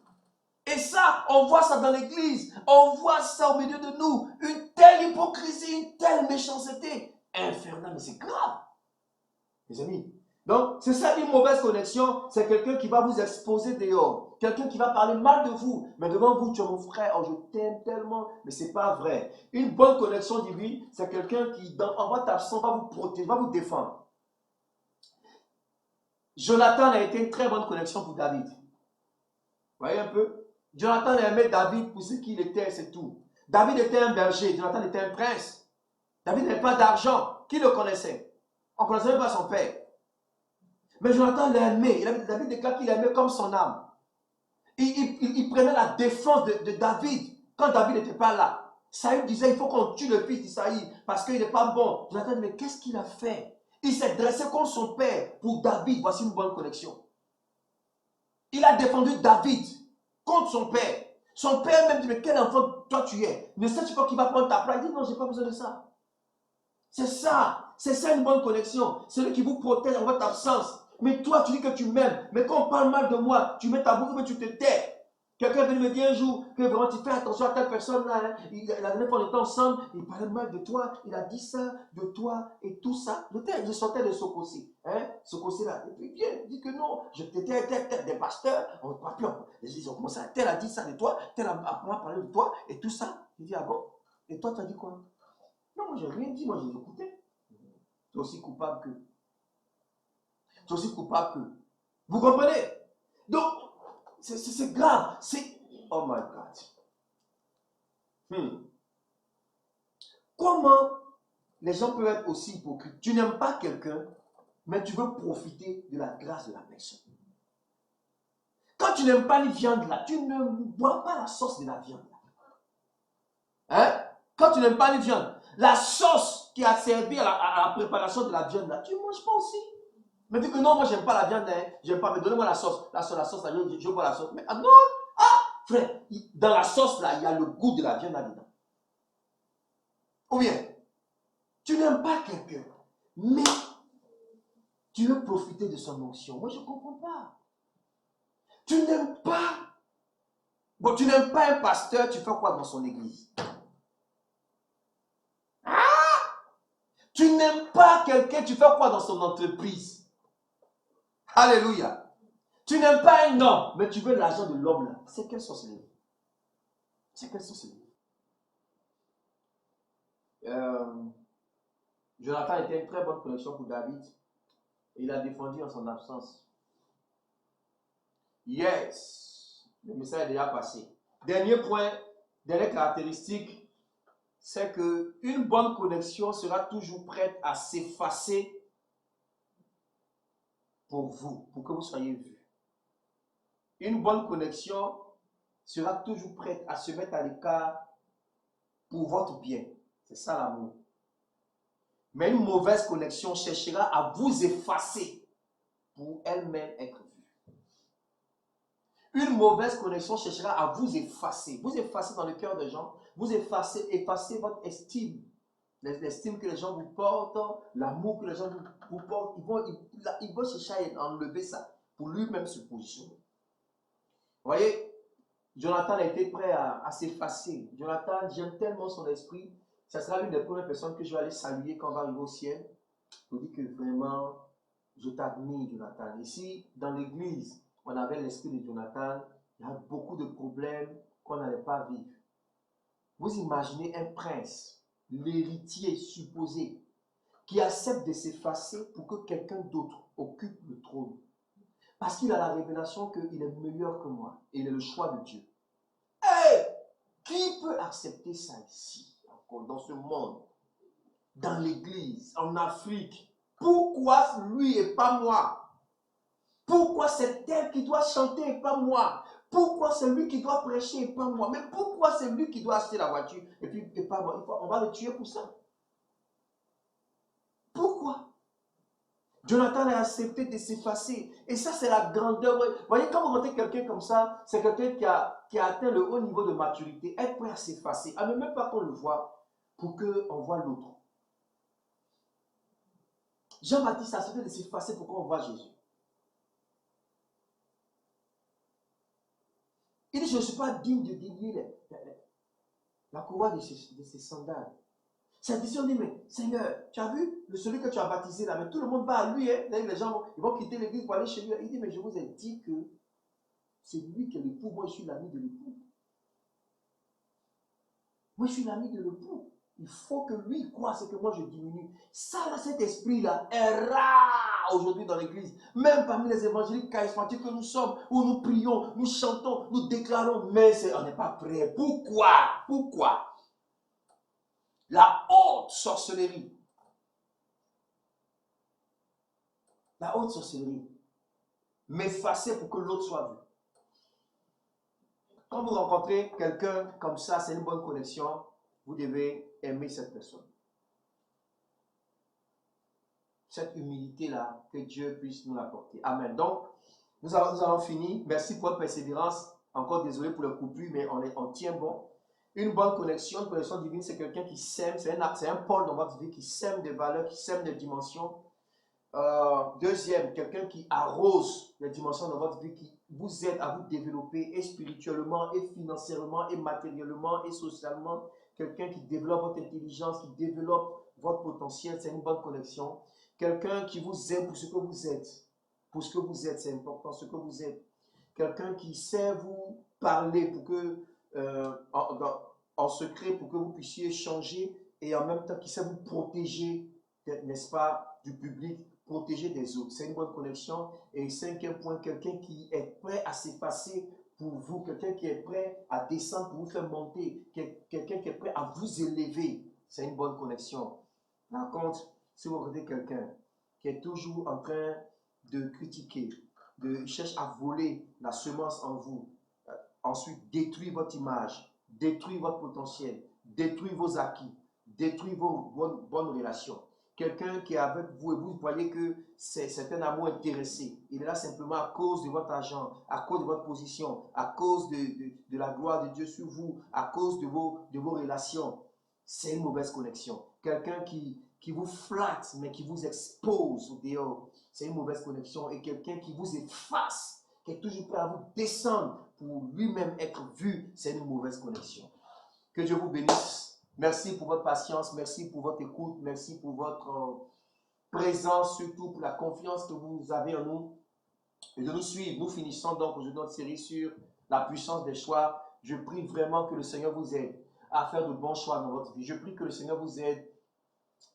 Et ça, on voit ça dans l'église. On voit ça au milieu de nous. Une telle hypocrisie, une telle méchanceté. Infernale, mais c'est grave. Mes amis. Donc, c'est ça une mauvaise connexion. C'est quelqu'un qui va vous exposer dehors. Quelqu'un qui va parler mal de vous. Mais devant vous, tu es mon frère. Oh, je t'aime tellement. Mais ce n'est pas vrai. Une bonne connexion divine, c'est quelqu'un qui, en votre absence, va vous protéger, va vous défendre. Jonathan a été une très bonne connexion pour David. Vous voyez un peu? Jonathan aimait David pour ce qu'il était, c'est tout. David était un berger, Jonathan était un prince. David n'avait pas d'argent. Qui le connaissait? On ne connaissait même pas son père. Mais Jonathan l'aimait. David déclare qu'il l'aimait comme son âme. Il prenait la défense de David quand David n'était pas là. Saül disait, il faut qu'on tue le fils d'Isaïe parce qu'il n'est pas bon. Jonathan dit, mais qu'est-ce qu'il a fait? Il s'est dressé contre son père pour David. Voici une bonne connexion. Il a défendu David contre son père. Son père même dit, mais quel enfant toi tu es? Ne sais-tu pas qu'il va prendre ta place? Il dit, non, je n'ai pas besoin de ça. C'est ça une bonne connexion. C'est lui qui vous protège en votre absence. Mais toi, tu dis que tu m'aimes. Mais quand on parle mal de moi, tu mets ta bouche, mais tu te tais. Quelqu'un est venu me dire un jour que vraiment tu fais attention à telle personne là. Hein. La dernière fois on était ensemble, il parlait mal de toi, il a dit ça de toi et tout ça. Je sortais de Sokossi. Hein? Sokossi là. Et puis bien, il dit que non, je t'étais des pasteurs. On ne parle plus. Ils ont commencé à tel a dit ça de toi, tel a parlé de toi et tout ça. Il dit ah bon? Et toi, tu as dit quoi? Non, moi, je n'ai rien dit, moi, j'ai écouté. Tu es aussi coupable que. Tu es aussi coupable que. Vous comprenez? Donc, c'est grave. Oh my God. Comment les gens peuvent être aussi hypocrites? Tu n'aimes pas quelqu'un, mais tu veux profiter de la grâce de la personne. Quand tu n'aimes pas les viandes là, tu ne bois pas la sauce de la viande là. Hein? Quand tu n'aimes pas les viandes, la sauce qui a servi à la préparation de la viande là, tu ne manges pas aussi. Mais dis que non, moi j'aime pas la viande, hein, j'aime pas, mais donnez-moi la sauce là, je bois la sauce. Mais ah non, frère, dans la sauce là, il y a le goût de la viande là-dedans. Ou bien, tu n'aimes pas quelqu'un, mais tu veux profiter de son onction. Moi je ne comprends pas. Tu n'aimes pas. Bon, tu n'aimes pas un pasteur, tu fais quoi dans son église? Tu n'aimes pas quelqu'un, tu fais quoi dans son entreprise? Alléluia. Tu n'aimes pas un homme, mais tu veux l'argent de l'homme là. C'est quelle sorcellerie? C'est quelle sorcellerie? Jonathan était une très bonne connexion pour David. Il a défendu en son absence. Yes. Le message est déjà passé. Dernier point, dernière caractéristique, c'est qu'une bonne connexion sera toujours prête à s'effacer pour vous, pour que vous soyez vus. Une bonne connexion sera toujours prête à se mettre à l'écart pour votre bien. C'est ça l'amour. Mais une mauvaise connexion cherchera à vous effacer pour elle-même être vue. Une mauvaise connexion cherchera à vous effacer dans le cœur des gens, vous effacer votre estime, l'estime que les gens vous portent, l'amour que les gens vous portent. Ils vont chercher à enlever ça pour lui-même se positionner. Vous voyez, Jonathan a été prêt à s'effacer. Jonathan, j'aime tellement son esprit. Ça sera l'une des premières personnes que je vais aller saluer quand on va arriver au ciel. Je vous dis que vraiment, je t'admire, Jonathan. Ici, dans l'église, on avait l'esprit de Jonathan. Il y a beaucoup de problèmes qu'on n'allait pas vivre. Vous imaginez un prince, l'héritier supposé, qui accepte de s'effacer pour que quelqu'un d'autre occupe le trône. Parce qu'il a la révélation qu'il est meilleur que moi. Et il est le choix de Dieu. Hey! Qui peut accepter ça ici, encore dans ce monde, dans l'église, en Afrique? Pourquoi lui et pas moi? Pourquoi c'est elle qui doit chanter et pas moi? Pourquoi c'est lui qui doit prêcher et pas moi? Mais pourquoi c'est lui qui doit acheter la voiture et pas moi? On va le tuer pour ça. Pourquoi? Jonathan a accepté de s'effacer. Et ça, c'est la grandeur. Vous voyez, quand vous rencontrez quelqu'un comme ça, c'est quelqu'un qui a atteint le haut niveau de maturité. Être prêt à s'effacer, à ne même pas qu'on le voit, pour qu'on voit l'autre. Jean-Baptiste a accepté de s'effacer pour qu'on voit Jésus. Il dit, je ne suis pas digne de délier la courroie de ses sandales. Ses disciples disent, mais Seigneur, tu as vu celui que tu as baptisé là, mais tout le monde va à lui. Hein? Les gens ils vont quitter l'église pour aller chez lui. Il dit, mais je vous ai dit que c'est lui qui est l'époux. Moi, je suis l'ami de l'époux. Moi, je suis l'ami de l'époux. Il faut que lui croie ce que moi je diminue. Ça, là, cet esprit-là est rare aujourd'hui dans l'église. Même parmi les évangéliques charismatiques que nous sommes, où nous prions, nous chantons, nous déclarons, mais on n'est pas prêt. Pourquoi? Pourquoi? La haute sorcellerie. La haute sorcellerie. M'effacer pour que l'autre soit vu. Quand vous rencontrez quelqu'un comme ça, c'est une bonne connexion, vous devez aimer cette personne. Cette humilité-là, que Dieu puisse nous l'apporter. Amen. Donc, nous allons finir. Merci pour votre persévérance. Encore désolé pour le coupure, mais on tient bon. Une bonne connexion divine, c'est quelqu'un qui sème, c'est un pôle dans votre vie qui sème des valeurs, qui sème des dimensions. Deuxième, quelqu'un qui arrose les dimensions de votre vie, qui vous aide à vous développer et spirituellement, et financièrement, et matériellement, et socialement. Quelqu'un qui développe votre intelligence, qui développe votre potentiel, c'est une bonne connexion. Quelqu'un qui vous aime pour ce que vous êtes. Pour ce que vous êtes, c'est important, ce que vous êtes. Quelqu'un qui sait vous parler pour que, en secret, pour que vous puissiez changer, et en même temps qui sait vous protéger, n'est-ce pas, du public, protéger des autres. C'est une bonne connexion. Et cinquième point, quelqu'un qui est prêt à s'effacer pour vous, quelqu'un qui est prêt à descendre pour vous faire monter, quelqu'un qui est prêt à vous élever. C'est une bonne connexion. Par contre, si vous regardez quelqu'un qui est toujours en train de critiquer, il cherche à voler la semence en vous, ensuite détruire votre image, détruire votre potentiel, détruire vos acquis, détruire vos bonnes relations. Quelqu'un qui est avec vous et vous voyez que c'est un amour intéressé. Il est là simplement à cause de votre argent, à cause de votre position, à cause de la gloire de Dieu sur vous, à cause de vos relations. C'est une mauvaise connexion. Quelqu'un qui vous flatte, mais qui vous expose au dehors, c'est une mauvaise connexion. Et quelqu'un qui vous efface, qui est toujours prêt à vous descendre pour lui-même être vu, c'est une mauvaise connexion. Que Dieu vous bénisse. Merci pour votre patience, merci pour votre écoute, merci pour votre présence, surtout pour la confiance que vous avez en nous et de nous suivre. Nous finissons donc aujourd'hui notre série sur la puissance des choix. Je prie vraiment que le Seigneur vous aide à faire de bons choix dans votre vie. Je prie que le Seigneur vous aide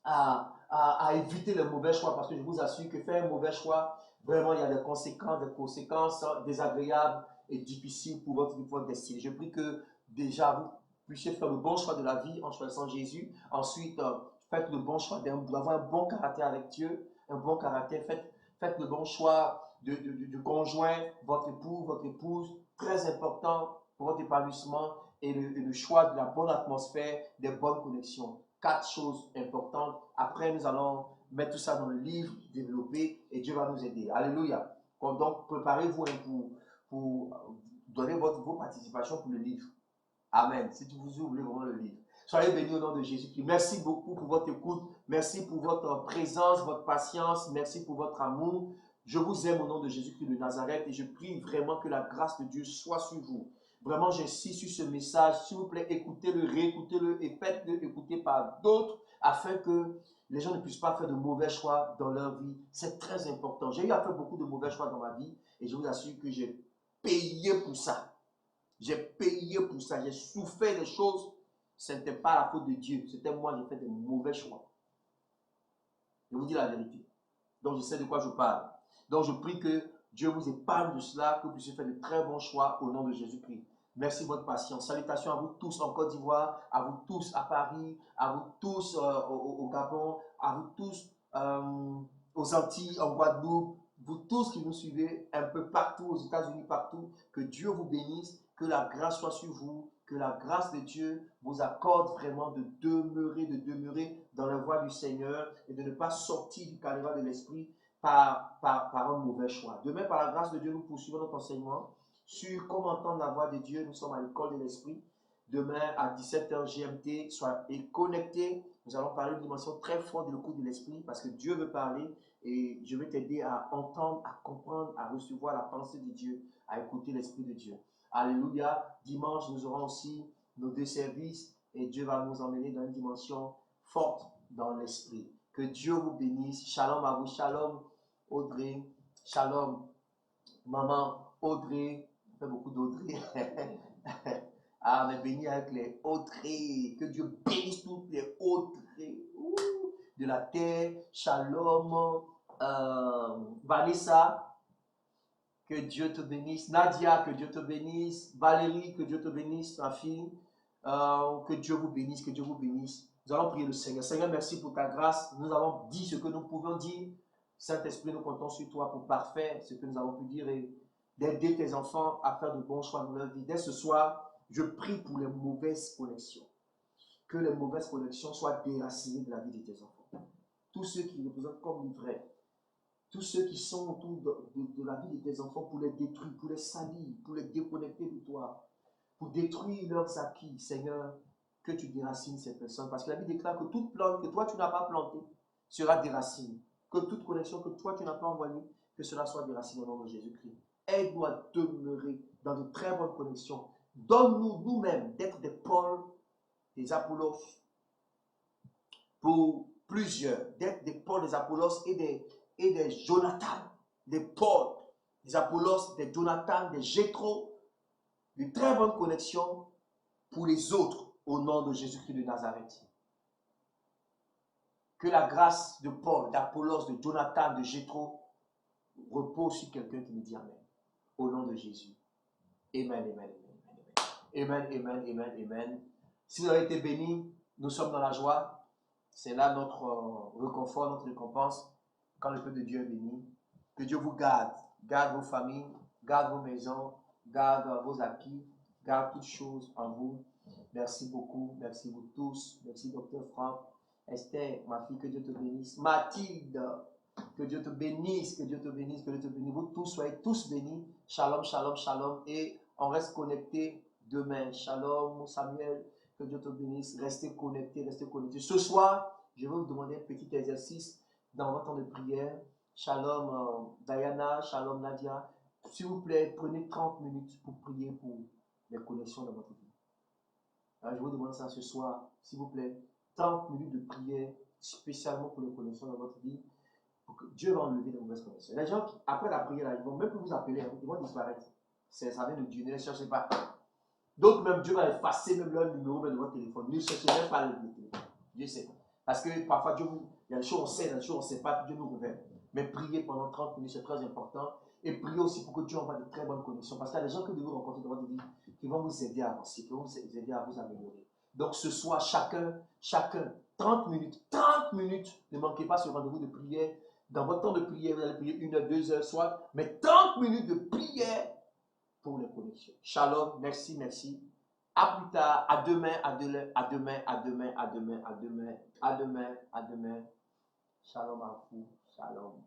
à éviter les mauvais choix, parce que je vous assure que faire un mauvais choix, vraiment, il y a des conséquences désagréables et difficiles pour votre destinée. Je prie que déjà vous puissiez faire le bon choix de la vie en choisissant Jésus. Ensuite, faites le bon choix d'avoir un bon caractère avec Dieu, un bon caractère. Faites le bon choix du conjoint, votre époux, votre épouse, très important pour votre épanouissement et le choix de la bonne atmosphère, des bonnes connexions. 4 choses importantes. Après, nous allons mettre tout ça dans le livre, développer, et Dieu va nous aider. Alléluia. Donc, préparez-vous pour donner vos participations pour le livre. Amen. Si vous voulez vraiment le livre. Soyez bénis au nom de Jésus-Christ. Merci beaucoup pour votre écoute. Merci pour votre présence, votre patience. Merci pour votre amour. Je vous aime au nom de Jésus-Christ de Nazareth et je prie vraiment que la grâce de Dieu soit sur vous. Vraiment, j'insiste sur ce message. S'il vous plaît, écoutez-le, réécoutez-le et faites-le écouter par d'autres afin que les gens ne puissent pas faire de mauvais choix dans leur vie. C'est très important. J'ai eu à faire beaucoup de mauvais choix dans ma vie et je vous assure que j'ai payé pour ça. J'ai payé pour ça. J'ai souffert des choses. Ce n'était pas la faute de Dieu. C'était moi, j'ai fait des mauvais choix. Je vous dis la vérité. Donc, je sais de quoi je parle. Donc, je prie que Dieu vous épargne de cela, que vous puissiez faire de très bons choix au nom de Jésus-Christ. Merci de votre patience. Salutations à vous tous en Côte d'Ivoire, à vous tous à Paris, à vous tous au Gabon, à vous tous aux Antilles, en Guadeloupe, vous tous qui nous suivez un peu partout, aux États-Unis, partout. Que Dieu vous bénisse, que la grâce soit sur vous, que la grâce de Dieu vous accorde vraiment de demeurer dans la voie du Seigneur et de ne pas sortir du calvaire de l'esprit par un mauvais choix. Demain, par la grâce de Dieu, nous poursuivons notre enseignement sur comment entendre la voix de Dieu. Nous sommes à l'école de l'esprit. Demain, à 17h GMT, soyez connectés. Nous allons parler d'une dimension très forte de l'écoute de l'esprit parce que Dieu veut parler et je vais t'aider à entendre, à comprendre, à recevoir la pensée de Dieu, à écouter l'esprit de Dieu. Alléluia. Dimanche, nous aurons aussi nos 2 services et Dieu va nous emmener dans une dimension forte dans l'esprit. Que Dieu vous bénisse. Shalom à vous. Shalom Audrey. Shalom maman Audrey. On fait beaucoup d'Audrey. Ah, mais béni avec les Audrey. Que Dieu bénisse toutes les Audrey de la terre. Shalom Vanessa. Que Dieu te bénisse. Nadia, que Dieu te bénisse. Valérie, que Dieu te bénisse, ma fille. Que Dieu vous bénisse, que Dieu vous bénisse. Nous allons prier le Seigneur. Seigneur, merci pour ta grâce. Nous avons dit ce que nous pouvions dire. Saint-Esprit, nous comptons sur toi pour parfaire ce que nous avons pu dire et d'aider tes enfants à faire de bons choix dans leur vie. Dès ce soir, je prie pour les mauvaises connexions. Que les mauvaises connexions soient déracinées de la vie de tes enfants. Tous ceux qui représentent comme livrets, tous ceux qui sont autour de la vie de tes enfants pour les détruire, pour les salir, pour les déconnecter de toi, pour détruire leurs acquis, Seigneur, que tu déracines ces personnes. Parce que la Bible déclare que toute plante que toi tu n'as pas plantée sera déracinée. Que toute connexion que toi tu n'as pas envoyée, que cela soit déraciné au nom de Jésus-Christ. Aide-nous à demeurer dans de très bonnes connexions. Donne-nous nous-mêmes d'être des Paul, des Apollos, pour plusieurs, d'être des Paul, des Apollos et des Jonathan, des Paul, des Apollos, des Jonathan, des Jétro, de très bonnes connexions pour les autres au nom de Jésus-Christ de Nazareth. Que la grâce de Paul, d'Apollos, de Jonathan, de Jétro repose sur quelqu'un qui me dit Amen. Au nom de Jésus. Amen, amen, amen, amen, amen, amen, amen. Si vous avez été bénis, nous sommes dans la joie. C'est là notre réconfort, notre récompense. Quand le peuple de Dieu est béni, que Dieu vous garde. Garde vos familles, garde vos maisons, garde vos acquis, garde toutes choses en vous. Merci beaucoup. Merci vous tous. Merci Dr. Franck. Esther, ma fille, que Dieu te bénisse. Mathilde, que Dieu te bénisse, que Dieu te bénisse, que Dieu te bénisse. Vous tous, soyez tous bénis. Shalom, shalom, shalom. Et on reste connectés demain. Shalom, Samuel, que Dieu te bénisse. Restez connectés, restez connectés. Ce soir, je vais vous demander un petit exercice dans votre temps de prière. Shalom, Diana, shalom, Nadia. S'il vous plaît, prenez 30 minutes pour prier pour les connexions dans votre vie. Alors, je vous demande ça ce soir, s'il vous plaît. 30 minutes de prière spécialement pour les connexions dans votre vie, pour que Dieu va enlever les mauvaises connexions. Les gens, après la prière, là, ils vont même plus vous appeler, ils vont disparaître. Ça vient de Dieu, ne les cherchez pas. D'autres, même Dieu va effacer même leur numéro de votre téléphone. Ne cherchez même pas le téléphone. Dieu sait. Parce que parfois, il y a des choses on sait, il y a des choses on ne sait pas, Dieu nous révèle. Mais prier pendant 30 minutes, c'est très important. Et prier aussi pour que Dieu envoie de très bonnes connexions. Parce qu'il y a des gens que vous rencontrez dans votre vie qui vont vous aider à avancer, qui vont vous aider à vous améliorer. Donc ce soir, chacun, 30 minutes, ne manquez pas ce rendez-vous de prière. Dans votre temps de prière, vous allez prier 1 heure, 2 heures, soit, mais 30 minutes de prière pour les connexions. Shalom, merci, merci. À plus tard, à demain, à demain, à demain, à demain, à demain, à demain, à demain, à demain. Shalom à vous, shalom.